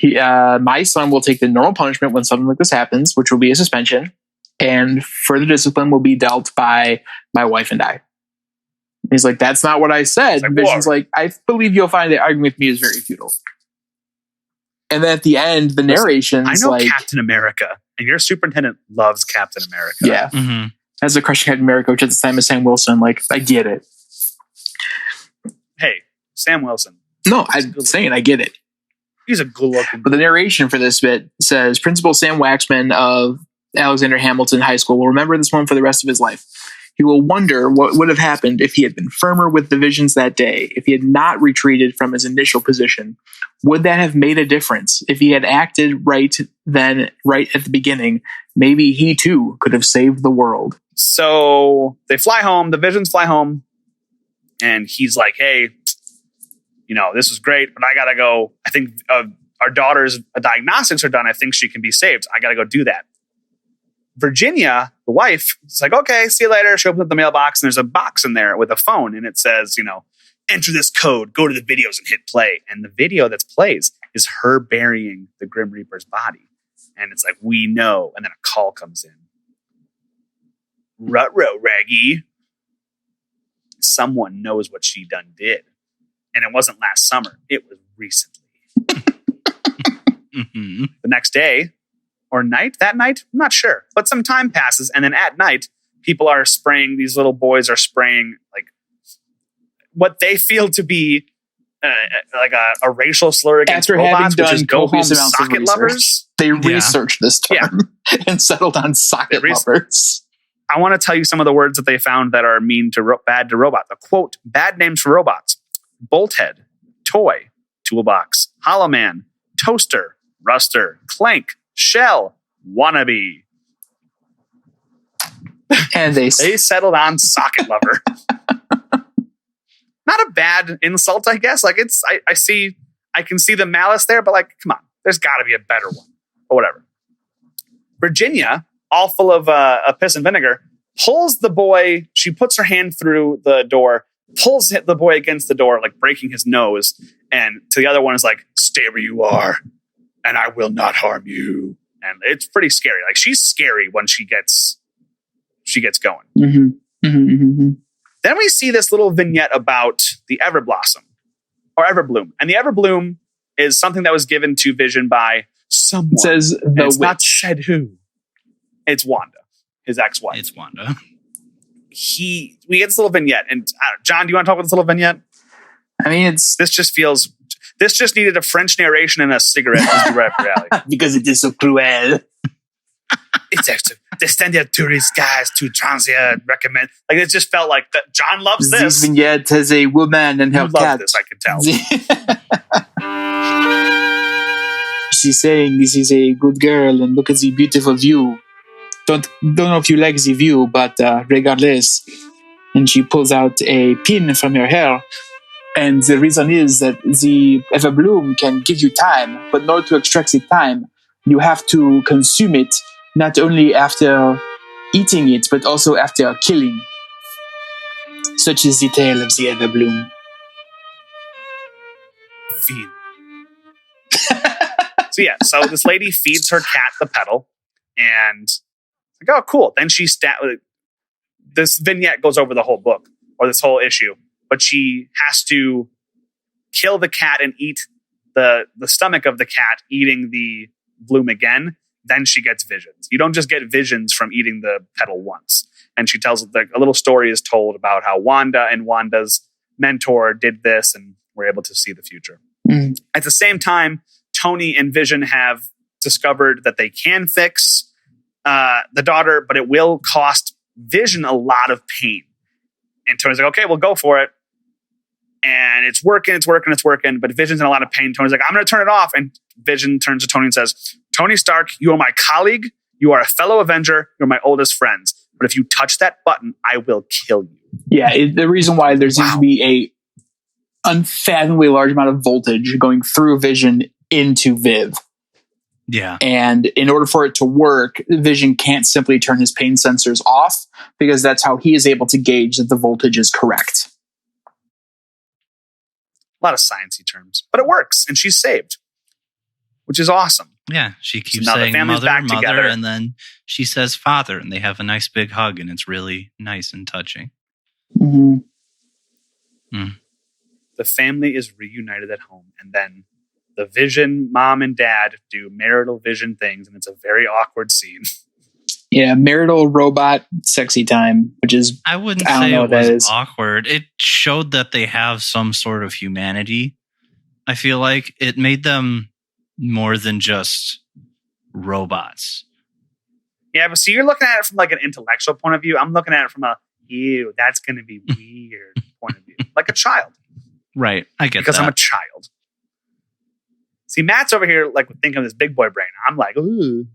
My son will take the normal punishment when something like this happens, which will be a suspension, and further discipline will be dealt by my wife and I. He's like, that's not what I said. Like, Vision's like, I believe you'll find that arguing with me is very futile. And then at the end, the narration's I know like, Captain America, and your superintendent loves Captain America. yeah. Mm-hmm. As a crush on Captain America, which at the time is Sam Wilson. Like, I get it. Hey, Sam Wilson. No, I'm saying I get it. He's a good looking. But the narration for this bit says, Principal Sam Waxman of Alexander Hamilton High School will remember this one for the rest of his life. He will wonder what would have happened if he had been firmer with the visions that day, if he had not retreated from his initial position. Would that have made a difference? If he had acted right then, right at the beginning, maybe he too could have saved the world. So they fly home, the visions fly home, and he's like, hey, this is great, but I gotta go. I think our daughter's diagnostics are done. I think she can be saved. I gotta go do that. Virginia, the wife, is like, okay, see you later. She opens up the mailbox and there's a box in there with a phone and it says, enter this code, go to the videos and hit play. And the video that plays is her burying the Grim Reaper's body. And it's like, we know. And then a call comes in. Ruh-roh, Raggy. Someone knows what she done did. And it wasn't last summer. It was recently. The next day, or that night, I'm not sure. But some time passes, and then at night, people are spraying, these little boys are spraying like what they feel to be like a racial slur against After robots, which is go home copious amounts of socket research, lovers. They researched this term and settled on socket lovers. I want to tell you some of the words that they found that are bad to robots. A quote, bad names for robots: bolthead, toy, toolbox, hollow man, toaster, ruster, clank, shell, wannabe. And they settled on socket lover. Not a bad insult, I guess. Like I can see the malice there, but like, come on, there's got to be a better one. But whatever. Virginia, all full of piss and vinegar, pulls the boy. She puts her hand through the door, pulls the boy against the door, like breaking his nose. And to the other one is like, stay where you are, and I will not harm you. And it's pretty scary. Like, she's scary when she gets going. Mm-hmm. Mm-hmm, mm-hmm. Then we see this little vignette about the Everblossom or Everbloom. And the Everbloom is something that was given to Vision by someone. It says it's not said who. It's Wanda, his ex-wife. It's Wanda. We get this little vignette. And John, do you want to talk about this little vignette? I mean, this just needed a French narration and a cigarette because it is so cruel. It's actually the standard tourist guys to Transia recommend. Like, it just felt like that. John loves this. This vignette has a woman and her cat. This, I can tell. She's saying this is a good girl and look at the beautiful view. Don't know if you like the view, but regardless. And she pulls out a pin from her hair. And the reason is that the Everbloom can give you time, but in order to extract the time, you have to consume it, not only after eating it, but also after killing. Such is the tale of the Everbloom. Feed. So this lady feeds her cat the petal, and like, oh, cool. Then this vignette goes over the whole book, or this whole issue. But she has to kill the cat and eat the stomach of the cat, eating the bloom again. Then she gets visions. You don't just get visions from eating the petal once. And she tells, like, a little story is told about how Wanda and Wanda's mentor did this and were able to see the future. Mm. At the same time, Tony and Vision have discovered that they can fix the daughter, but it will cost Vision a lot of pain. And Tony's like, okay, we'll go for it. And it's working. But Vision's in a lot of pain. Tony's like, I'm going to turn it off. And Vision turns to Tony and says, Tony Stark, you are my colleague. You are a fellow Avenger. You're my oldest friends. But if you touch that button, I will kill you. Yeah, the reason why there seems to be a unfathomably large amount of voltage going through Vision into Viv. Yeah. And in order for it to work, Vision can't simply turn his pain sensors off, because that's how he is able to gauge that the voltage is correct. A lot of sciencey terms, but it works, and she's saved, which is awesome. Yeah, she keeps So now the saying family's mother, back mother, together. and then she says father, and they have a nice big hug, and it's really nice and touching. Mm-hmm. The family is reunited at home, and then the Vision mom and dad do marital Vision things, and it's a very awkward scene. Yeah, marital robot sexy time, which is I wouldn't don't say know it what that was is. awkward. It showed that they have some sort of humanity. I feel like it made them more than just robots. Yeah, but see, you're looking at it from like an intellectual point of view. I'm looking at it from a ew, that's going to be weird point of view. Like a child. Right. I get because that. I'm a child. See, Matt's over here like thinking of this big boy brain. I'm like, ooh,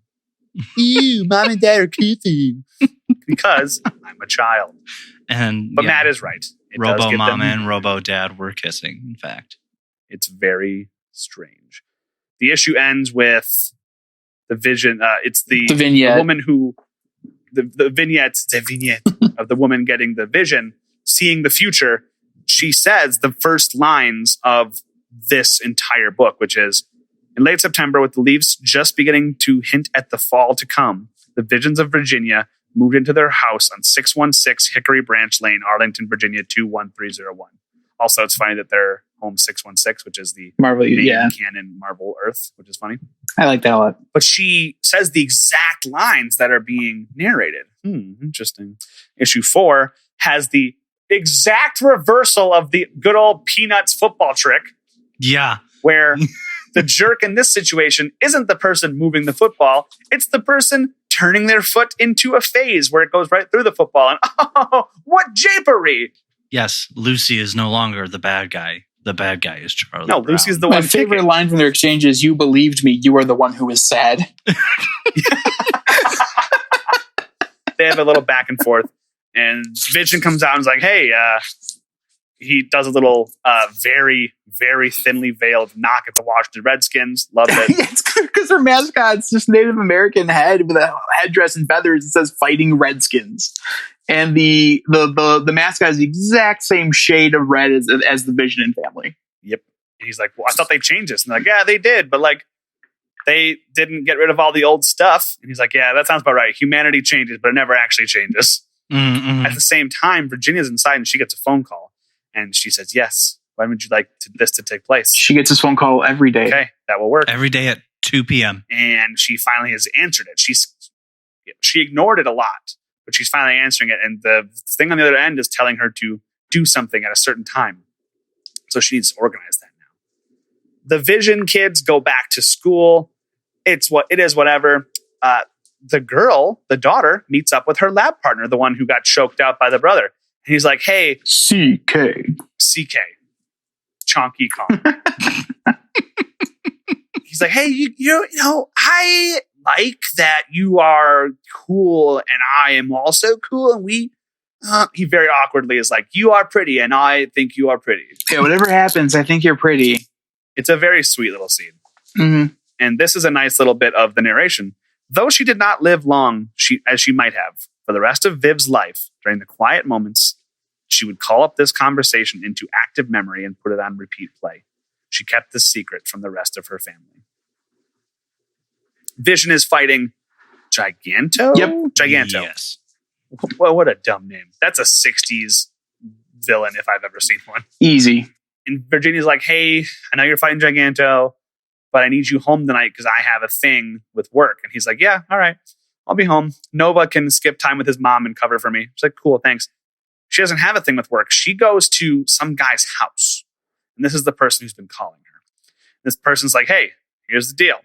ew, mom and dad are kissing because I'm a child. But Matt is right. Robo Mama and Robo Dad were kissing, in fact. It's very strange. The issue ends with the vision. It's the vignette. The woman who, the vignette of the woman getting the vision, seeing the future. She says the first lines of this entire book, which is, in late September, with the leaves just beginning to hint at the fall to come, the Visions of Virginia moved into their house on 616 Hickory Branch Lane, Arlington, Virginia, 21301. Also, it's funny that they're home 616, which is the Marvel, canon Marvel Earth, which is funny. I like that a lot. But she says the exact lines that are being narrated. Interesting. Issue 4 has the exact reversal of the good old Peanuts football trick. Yeah. Where the jerk in this situation isn't the person moving the football. It's the person turning their foot into a phase where it goes right through the football. And oh, what japery. Yes, Lucy is no longer the bad guy. The bad guy is Charlie No, Brown. Lucy's the My one. favorite line from their exchange is, "You believed me. You are the one who is sad." They have a little back and forth. And Vision comes out and is like, hey, he does a little very, very thinly veiled knock at the Washington Redskins. Love it. It's because their mascot's just Native American head with a headdress and feathers. It says "Fighting Redskins," and the mascot is the exact same shade of red as the Vision and family. Yep. And he's like, well, I thought they changed this. And they're like, yeah, they did, but like they didn't get rid of all the old stuff. And he's like, yeah, that sounds about right. Humanity changes, but it never actually changes. Mm-hmm. At the same time, Virginia's inside and she gets a phone call. And she says, yes, when would you like this to take place? She gets this phone call every day. Okay, that will work. Every day at 2 p.m. And she finally has answered it. She ignored it a lot, but she's finally answering it. And the thing on the other end is telling her to do something at a certain time. So she needs to organize that now. The Vision kids go back to school. It is, whatever. The girl, the daughter, meets up with her lab partner, the one who got choked out by the brother. And he's like, hey, CK. Chonky Kong. He's like, hey, you know, I like that you are cool and I am also cool. And he very awkwardly is like, you are pretty and I think you are pretty. Yeah, whatever happens, I think you're pretty. It's a very sweet little scene. Mm-hmm. And this is a nice little bit of the narration. Though she did not live long, as she might have, for the rest of Viv's life, during the quiet moments, she would call up this conversation into active memory and put it on repeat play. She kept this secret from the rest of her family. Vision is fighting Giganto? Yep. Giganto. Yes. Well, what a dumb name. That's a 60s villain if I've ever seen one. Easy. And Virginia's like, hey, I know you're fighting Giganto, but I need you home tonight because I have a thing with work. And he's like, yeah, all right, I'll be home. Nova can skip time with his mom and cover for me. She's like, cool, thanks. She doesn't have a thing with work. She goes to some guy's house. And this is the person who's been calling her. This person's like, hey, here's the deal.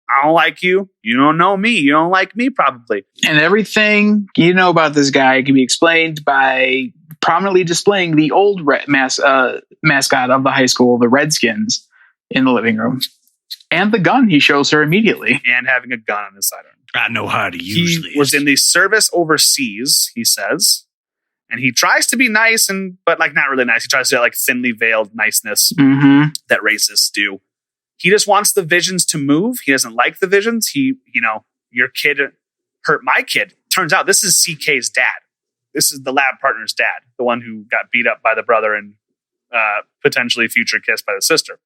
I don't like you. You don't know me. You don't like me, probably. And everything you know about this guy can be explained by prominently displaying the old mascot of the high school, the Redskins, in the living room. And the gun he shows her immediately. And having a gun on his sidearm. I know how to use He was in the service overseas, he says. And he tries to be nice, but like not really nice. He tries to do like thinly veiled niceness that racists do. He just wants the Visions to move. He doesn't like the Visions. Your kid hurt my kid. Turns out this is CK's dad. This is the lab partner's dad, the one who got beat up by the brother and potentially future kissed by the sister.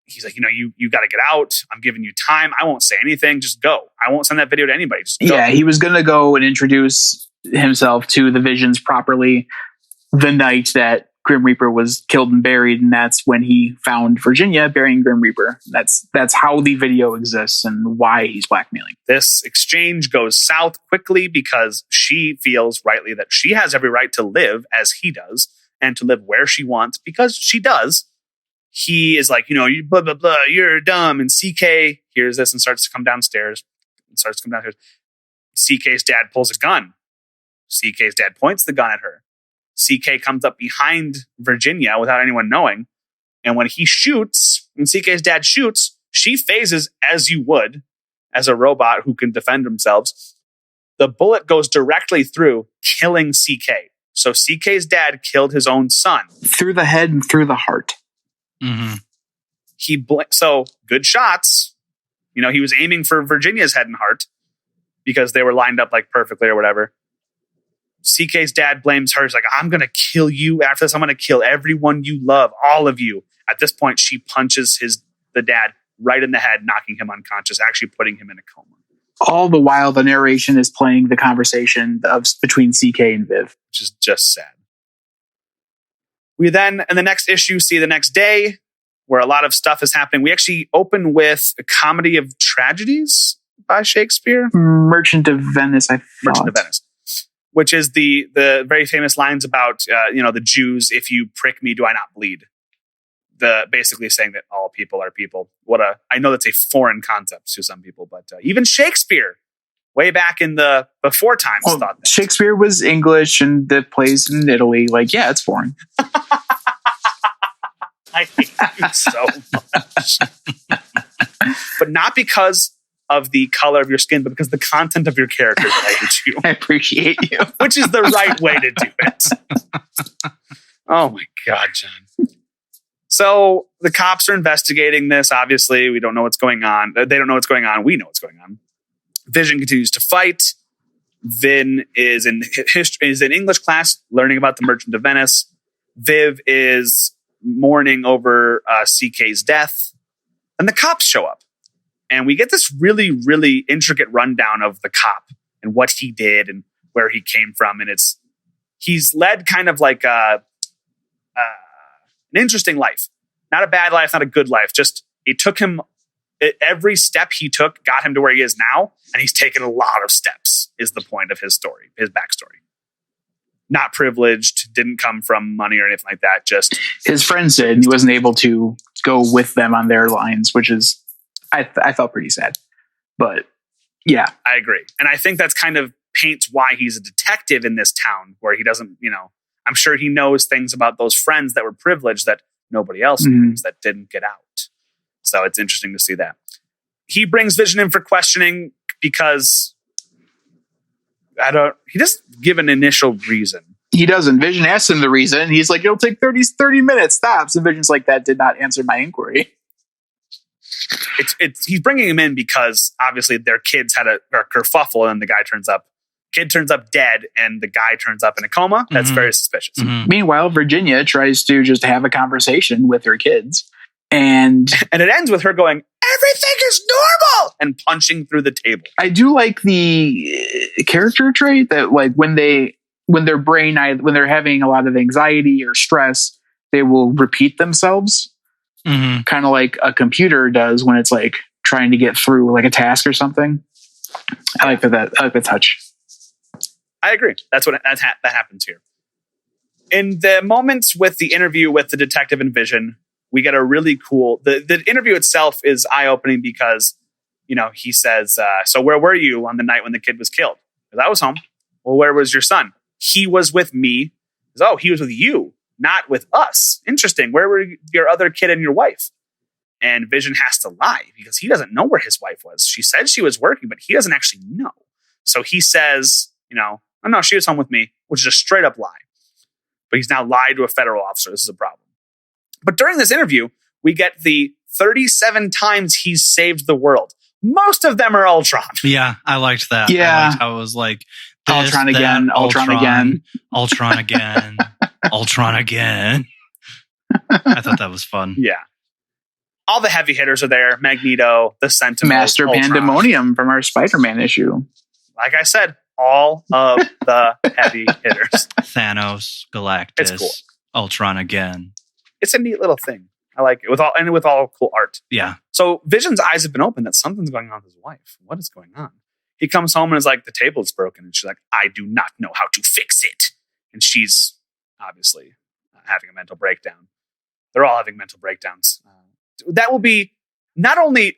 He's like, you got to get out. I'm giving you time. I won't say anything. Just go. I won't send that video to anybody. Just go. Yeah, he was going to go and introduce himself to the Visions properly the night that Grim Reaper was killed and buried. And that's when he found Virginia burying Grim Reaper. That's how the video exists and why he's blackmailing. This exchange goes south quickly because she feels rightly that she has every right to live as he does and to live where she wants because she does. He is like, you blah, blah, blah, you're dumb. And CK hears this and starts to come downstairs. CK's dad pulls a gun CK's dad points the gun at her. CK comes up behind Virginia without anyone knowing. And when he shoots, when CK's dad shoots, she phases as you would as a robot who can defend themselves. The bullet goes directly through, killing CK. So CK's dad killed his own son. Through the head and through the heart. Mm-hmm. So good shots. You know, he was aiming for Virginia's head and heart because they were lined up like perfectly or whatever. CK's dad blames her. He's like, I'm going to kill you. After this, I'm going to kill everyone you love, all of you. At this point, she punches the dad right in the head, knocking him unconscious, actually putting him in a coma. All the while, the narration is playing the conversation between CK and Viv. Which is just sad. We then, in the next issue, see the next day where a lot of stuff is happening. We actually open with a comedy of tragedies by Shakespeare. Merchant of Venice, I thought. Merchant of Venice. Which is the very famous lines about, the Jews, if you prick me, do I not bleed? Basically saying that all people are people. I know that's a foreign concept to some people, but even Shakespeare, way back in the before times, thought that. Shakespeare was English and the plays in Italy. Like, yeah, it's foreign. I hate you so much. But not because of the color of your skin, but because the content of your character related to you. I appreciate you. Which is the right way to do it. Oh my God, John. So the cops are investigating this. Obviously, we don't know what's going on. They don't know what's going on. We know what's going on. Vision continues to fight. Vin is in English class learning about the Merchant of Venice. Viv is mourning over CK's death. And the cops show up. And we get this really, really intricate rundown of the cop and what he did and where he came from. And he's led kind of like an interesting life. Not a bad life, not a good life. Just it took him, every step he took got him to where he is now. And he's taken a lot of steps is the point of his story, his backstory. Not privileged, didn't come from money or anything like that. Just his friends did. And he wasn't able to go with them on their lines, which is, I felt pretty sad. But yeah. I agree. And I think that's kind of paints why he's a detective in this town where he doesn't, I'm sure he knows things about those friends that were privileged that nobody else knows that didn't get out. So it's interesting to see that. He brings Vision in for questioning because he doesn't give an initial reason. He doesn't. Vision asks him the reason. He's like, it'll take 30 minutes, stops. And Vision's like, that did not answer my inquiry. He's bringing him in because obviously their kids had a kerfuffle and the guy turns up. Kid turns up dead and the guy turns up in a coma. That's very suspicious. Mm-hmm. Meanwhile, Virginia tries to just have a conversation with her kids. And it ends with her going, everything is normal, and punching through the table. I do like the character trait that like when they're having a lot of anxiety or stress, they will repeat themselves. Mm-hmm. Kind of like a computer does when it's like trying to get through like a task or something. I like that. I like the touch. I agree. That's what that happens here. In the moments with the interview with the detective and Vision, we get a really cool. The interview itself is eye-opening because, he says, "So where were you on the night when the kid was killed?" Because I was home. Well, where was your son? He was with me. Oh, he was with you, not with us. Interesting. Where were your other kid and your wife? And Vision has to lie because he doesn't know where his wife was. She said she was working, but he doesn't actually know. So he says, oh no, she was home with me, which is a straight up lie. But he's now lied to a federal officer. This is a problem. But during this interview, we get the 37 times he's saved the world. Most of them are Ultron. Yeah, I liked that. Yeah. I liked how it was like, Ultron again, Ultron again. Ultron again, Ultron again. I thought that was fun. Yeah. All the heavy hitters are there. Magneto, the Sentinel, Master Ultron. Pandemonium from our Spider-Man issue. Like I said, all of the heavy hitters. Thanos, Galactus, It's cool. Ultron again. It's a neat little thing. I like it with all cool art. Yeah. So Vision's eyes have been opened that something's going on with his wife. What is going on? He comes home and is like, the table is broken. And she's like, I do not know how to fix it. And she's obviously having a mental breakdown. They're all having mental breakdowns. That will be not only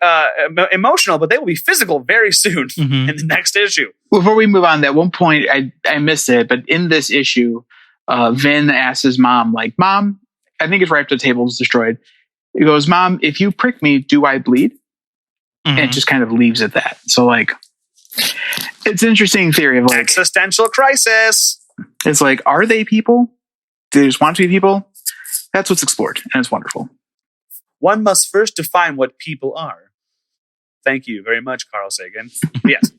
emotional, but they will be physical very soon Mhm. in the next issue. Before we move on, at one point I missed it, but in this issue, Vin asks his mom, like, Mom, I think it's right after the table was destroyed. He goes, Mom, if you prick me, do I bleed? And it Mhm. just kind of leaves at that. So like, it's an interesting theory of like, Existential crisis. it's like, are they people? Do they just want to be people? That's what's explored, and it's wonderful. One must first define what people are. Thank you very much, Carl Sagan. Yes.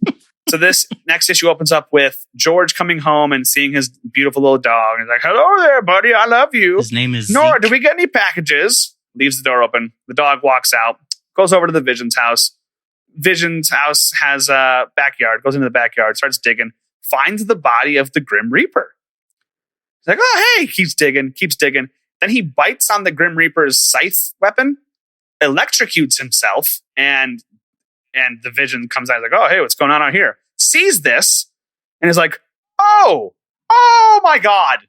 So this next issue opens up with George coming home and seeing his beautiful little dog. He's like, hello there, buddy. I love you. His name is Nora, Zeke. did we get any packages? Leaves the door open. The dog walks out, goes over to the Vision's house. Vision's house has a backyard, goes into the backyard, starts digging, finds the body of the Grim Reaper. He's like, oh, hey, keeps digging. Then he bites on the Grim Reaper's scythe weapon, electrocutes himself, and the Vision comes out like, oh, hey, what's going on out here? Sees this and is like, oh my God.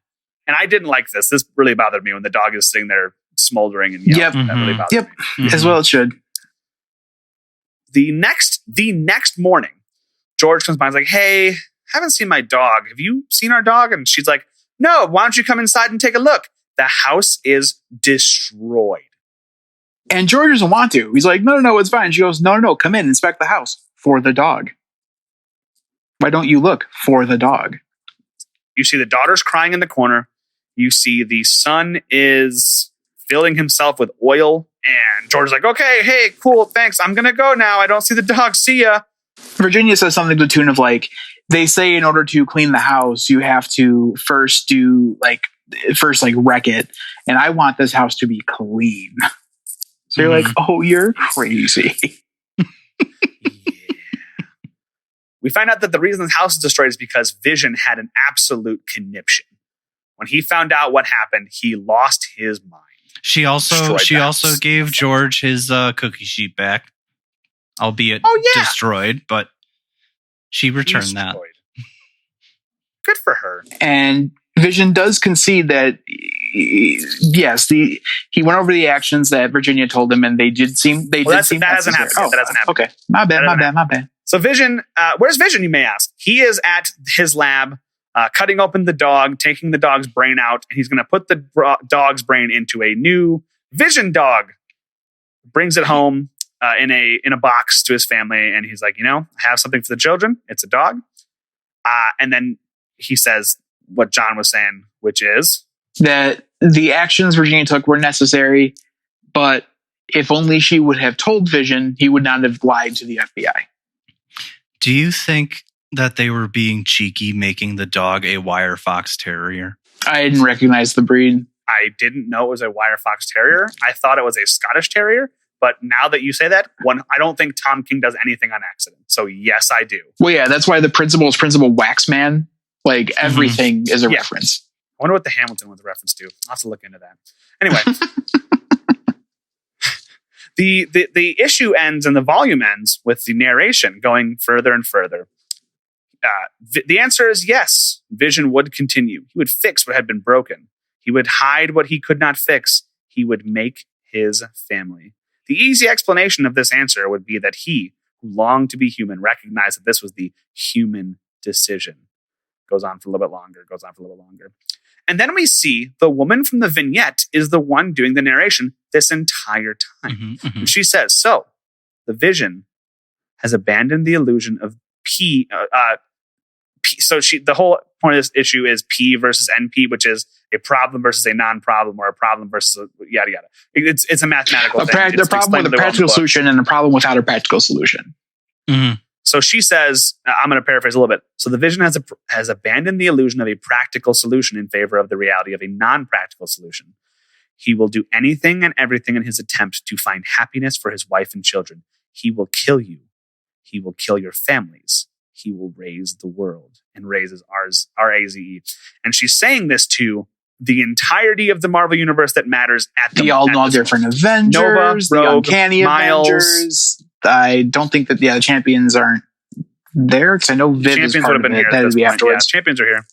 And I didn't like this. This really bothered me when the dog is sitting there smoldering and yelling. Yep. That really bothered Yep. me. As well it should. The next morning, George comes by and is like, hey, haven't seen my dog. Have you seen our dog? And she's like, no, why don't you come inside and take a look? The house is destroyed. And George doesn't want to. He's like, no, it's fine. She goes, no, come in, inspect the house for the dog. Why don't you look for the dog? You see the daughter's crying in the corner. You see the son is filling himself with oil. And George's like, okay, hey, cool, thanks. I'm going to go now. I don't see the dog. See ya. Virginia says something to the tune of like, they say in order to clean the house, you have to first wreck it. And I want this house to be clean. So you're like, oh, you're crazy. We find out that the reason the house is destroyed is because Vision had an absolute conniption. When he found out what happened, he lost his mind. She also gave George his cookie sheet back, albeit destroyed, but she returned that. Good for her. And Vision does concede that yes, he went over the actions that Virginia told him, and they did seem that hasn't happened. Oh, that hasn't happened. Okay, my bad. So Vision, where's Vision? You may ask. He is at his lab, cutting open the dog, taking the dog's brain out, and he's going to put the dog's brain into a new Vision dog. Brings it home in a box to his family, and he's like, I have something for the children. It's a dog. And then he says what John was saying, which is that the actions Virginia took were necessary, but if only she would have told Vision, he would not have lied to the FBI. Do you think that they were being cheeky, making the dog a wire fox terrier? I didn't recognize the breed. I didn't know it was a wire fox terrier. I thought it was a Scottish terrier. But now that you say that, I don't think Tom King does anything on accident. So yes, I do. Well, yeah, that's why the principal is Principal Waxman. Like everything is a reference. I wonder what the Hamilton was a reference to. I'll have to look into that. Anyway, the issue ends and the volume ends with the narration going further and further. The answer is yes. Vision would continue. He would fix what had been broken. He would hide what he could not fix. He would make his family. The easy explanation of this answer would be that he, who longed to be human, recognized that this was the human decision. Goes on for a little bit longer. And then we see the woman from the vignette is the one doing the narration this entire time. And she says, so the Vision has abandoned the illusion of P. So the whole point of this issue is P versus NP, which is a problem versus a non-problem, or a problem versus a yada yada. It's a mathematical thing. The problem with a practical solution and a problem without a practical solution. So she says, I'm going to paraphrase a little bit. So the Vision has abandoned the illusion of a practical solution in favor of the reality of a non-practical solution. He will do anything and everything in his attempt to find happiness for his wife and children. He will kill you. He will kill your families. He will raise the world. And raises R-A-Z-E. And she's saying this to the entirety of the Marvel universe that matters at the all different Avengers, Nova, the Rogue, Uncanny Miles. Avengers. I don't think that the champions aren't there, because I know Viv is part of it. That would be afterwards. Yeah, champions are here.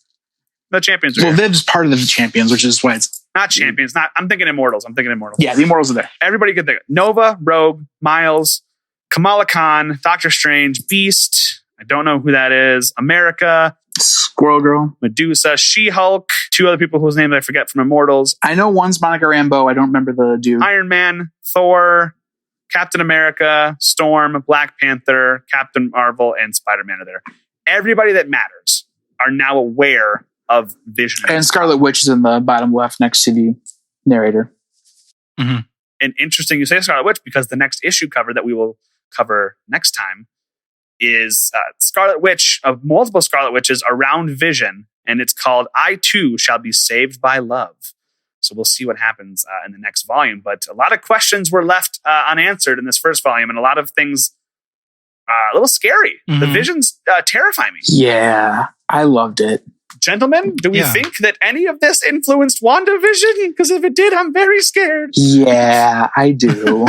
The champions are here. Viv's part of the champions, which is why it's Not champions. I'm thinking Immortals. Yeah, the Immortals are there. Everybody could think. Nova, Rogue, Miles, Kamala Khan, Doctor Strange, Beast. I don't know who that is. America. Squirrel Girl. Medusa, She-Hulk. 2 other people whose names I forget from Immortals. I know one's Monica Rambeau. I don't remember the dude. Iron Man, Thor, Captain America, Storm, Black Panther, Captain Marvel, and Spider-Man are there. Everybody that matters are now aware of Vision. And Scarlet Witch is in the bottom left next to the narrator. Mm-hmm. And interesting you say Scarlet Witch, because the next issue cover that we will cover next time is Scarlet Witch, of multiple Scarlet Witches around Vision, and it's called I Too Shall Be Saved by Love. So we'll see what happens in the next volume. But a lot of questions were left unanswered in this first volume, and a lot of things a little scary. Mm-hmm. The visions terrify me. Yeah, I loved it. Gentlemen, do we think that any of this influenced WandaVision? Because if it did, I'm very scared. Yeah, I do.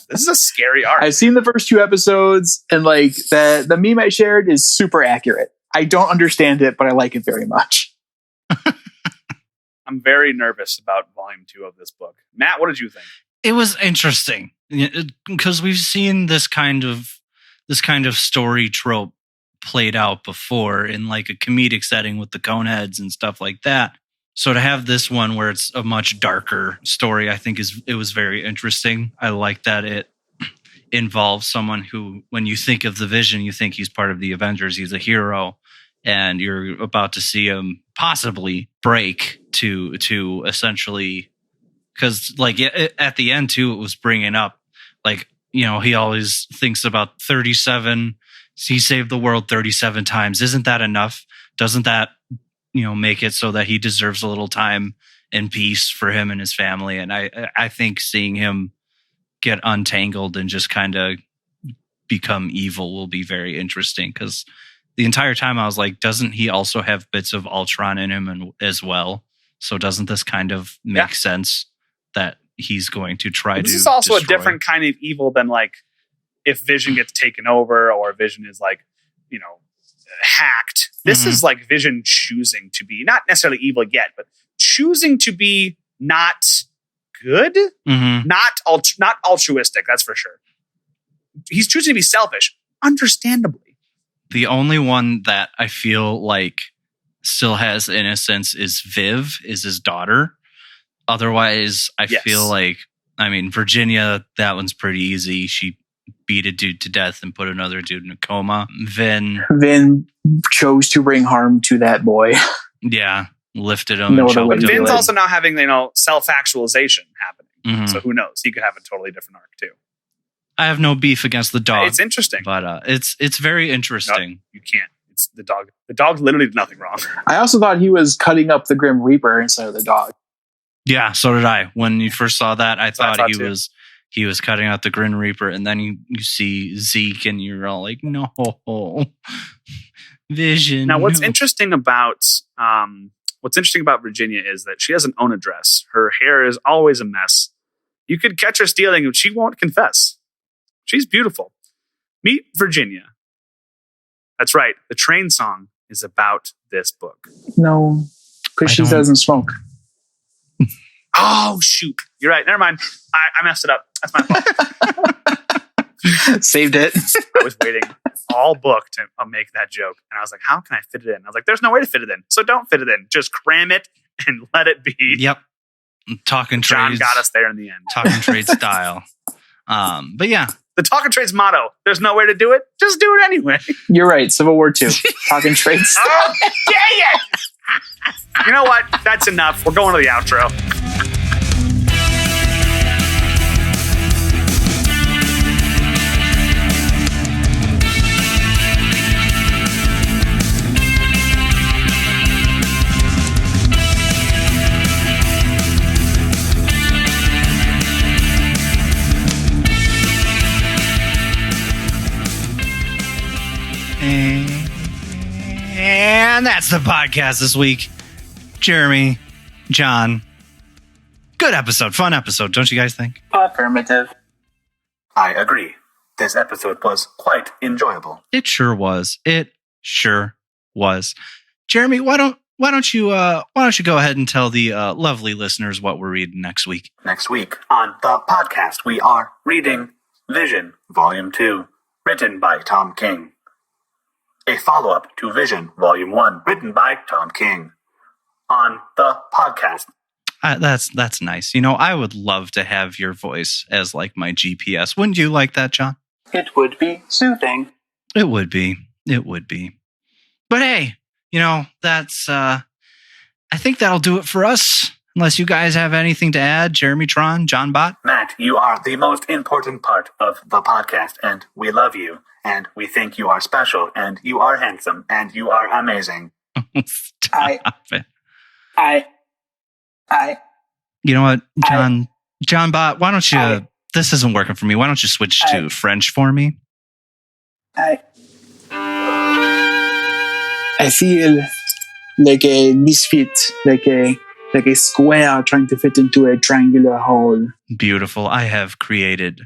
This is a scary arc. I've seen the first 2 episodes, and like the meme I shared is super accurate. I don't understand it, but I like it very much. I'm very nervous about volume 2 of this book. Matt, what did you think? It was interesting because we've seen this kind of story trope played out before in like a comedic setting with the Coneheads and stuff like that. So to have this one where it's a much darker story, I think it was very interesting. I like that it involves someone who, when you think of the Vision, you think he's part of the Avengers. He's a hero, and you're about to see him possibly break to essentially, because like at the end too, it was bringing up like, you know, he always thinks about 37. He saved the world 37 times. Isn't that enough? Doesn't that, you know, make it so that he deserves a little time and peace for him and his family? And I think seeing him get untangled and just kind of become evil will be very interesting, because the entire time I was like, doesn't he also have bits of Ultron in him as well? So doesn't this kind of make sense that he's going to try to This is also destroy? a different kind of evil than like if Vision gets taken over or Vision is like, you know, hacked. This is like Vision choosing to be not necessarily evil yet, but choosing to be not good, not altruistic. That's for sure. He's choosing to be selfish, understandably. The only one that I feel like still has innocence is Viv, is his daughter. Otherwise, I feel like, I mean, Virginia, that one's pretty easy. She beat a dude to death and put another dude in a coma. Vin chose to bring harm to that boy. Yeah, lifted him. No and other choked way him. to do Vin's it. also now having, you know, self-actualization happening. Mhm. So who knows? He could have a totally different arc too. I have no beef against the dog. It's interesting, but it's very interesting. No, you can't. It's the dog. The dog literally did nothing wrong. I also thought he was cutting up the Grim Reaper instead of the dog. Yeah, so did I. When you first saw that, I thought too. he was cutting out the Grim Reaper, and then you see Zeke, and you're all like, no, Vision. Now, what's no. interesting about Virginia is that she doesn't own a dress. Her hair is always a mess. You could catch her stealing, and she won't confess. She's beautiful. Meet Virginia. That's right. The train song is about this book. No, because she don't- doesn't smoke. Oh, shoot. You're right. Never mind. I messed it up. That's my fault. Saved it. I was waiting all book to make that joke. And I was like, how can I fit it in? I was like, there's no way to fit it in. So don't fit it in. Just cram it and let it be. Yep. Talking John trades. got us there in the end. Talking trade style. But yeah, The Talking Trades motto, there's no way to do it. Just do it anyway. You're right. Civil War II. Talking trades. Oh, dang it! You know what? That's enough. We're going to the outro. and that's the podcast this week. Jeremy, John, good episode, fun episode, don't you guys think? Affirmative. I agree. This episode was quite enjoyable. It sure was. It sure was. Jeremy, why don't why don't you go ahead and tell the lovely listeners what we're reading next week? Next week on the podcast, we are reading Vision, Volume 2, written by Tom King. A follow-up to Vision, Volume 1, written by Tom King. On the podcast. That's nice. You know, I would love to have your voice as like my GPS. Wouldn't you like that, John? It would be soothing. It would be. But hey, you know, that's I think that'll do it for us. Unless you guys have anything to add, Jeremy Tron, John Bott. Matt, you are the most important part of the podcast, and we love you, and we think you are special, and you are handsome, and you are amazing. Stop it. I. You know what, John Bott, why don't you, this isn't working for me. Why don't you switch to French for me? I feel like a misfit, like a square trying to fit into a triangular hole. Beautiful. I have created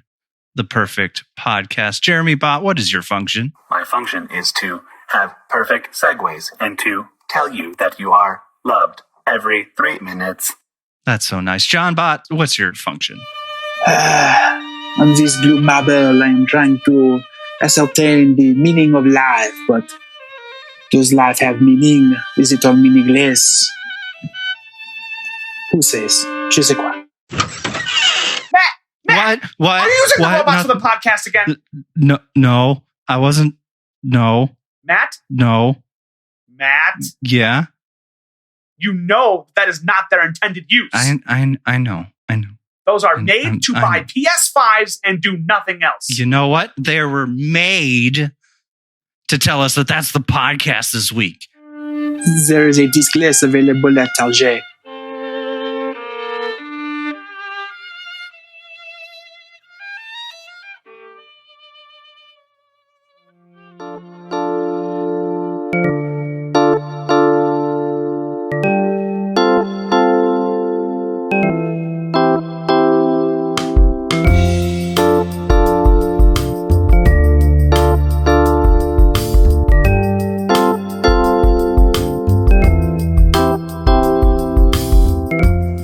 the perfect podcast. Jeremy Bott, what is your function? My function is to have perfect segues and to tell you that you are loved every 3 minutes. That's so nice. John Bott, what's your function? On this blue marble, I am trying to ascertain the meaning of life, but does life have meaning? Is it all meaningless? Who says? Je sais quoi. Matt! What? Are you using the robots for the Nothing. podcast again? No, I wasn't. No, Matt? no, Matt? yeah. You know that is not their intended use. I know. Those are I made to know. buy PS5s and do nothing else. You know what? They were made to tell us that that's the podcast this week. There is a disc less available at Target.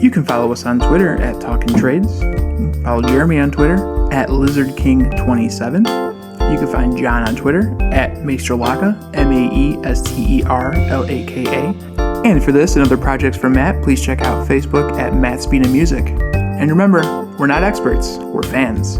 You can follow us on Twitter at Talkin' Trades. Follow Jeremy on Twitter at LizardKing27. You can find John on Twitter at Maesterlaka, Maesterlaka. And for this and other projects from Matt, please check out Facebook at Matt Spina Music. And remember, we're not experts, we're fans.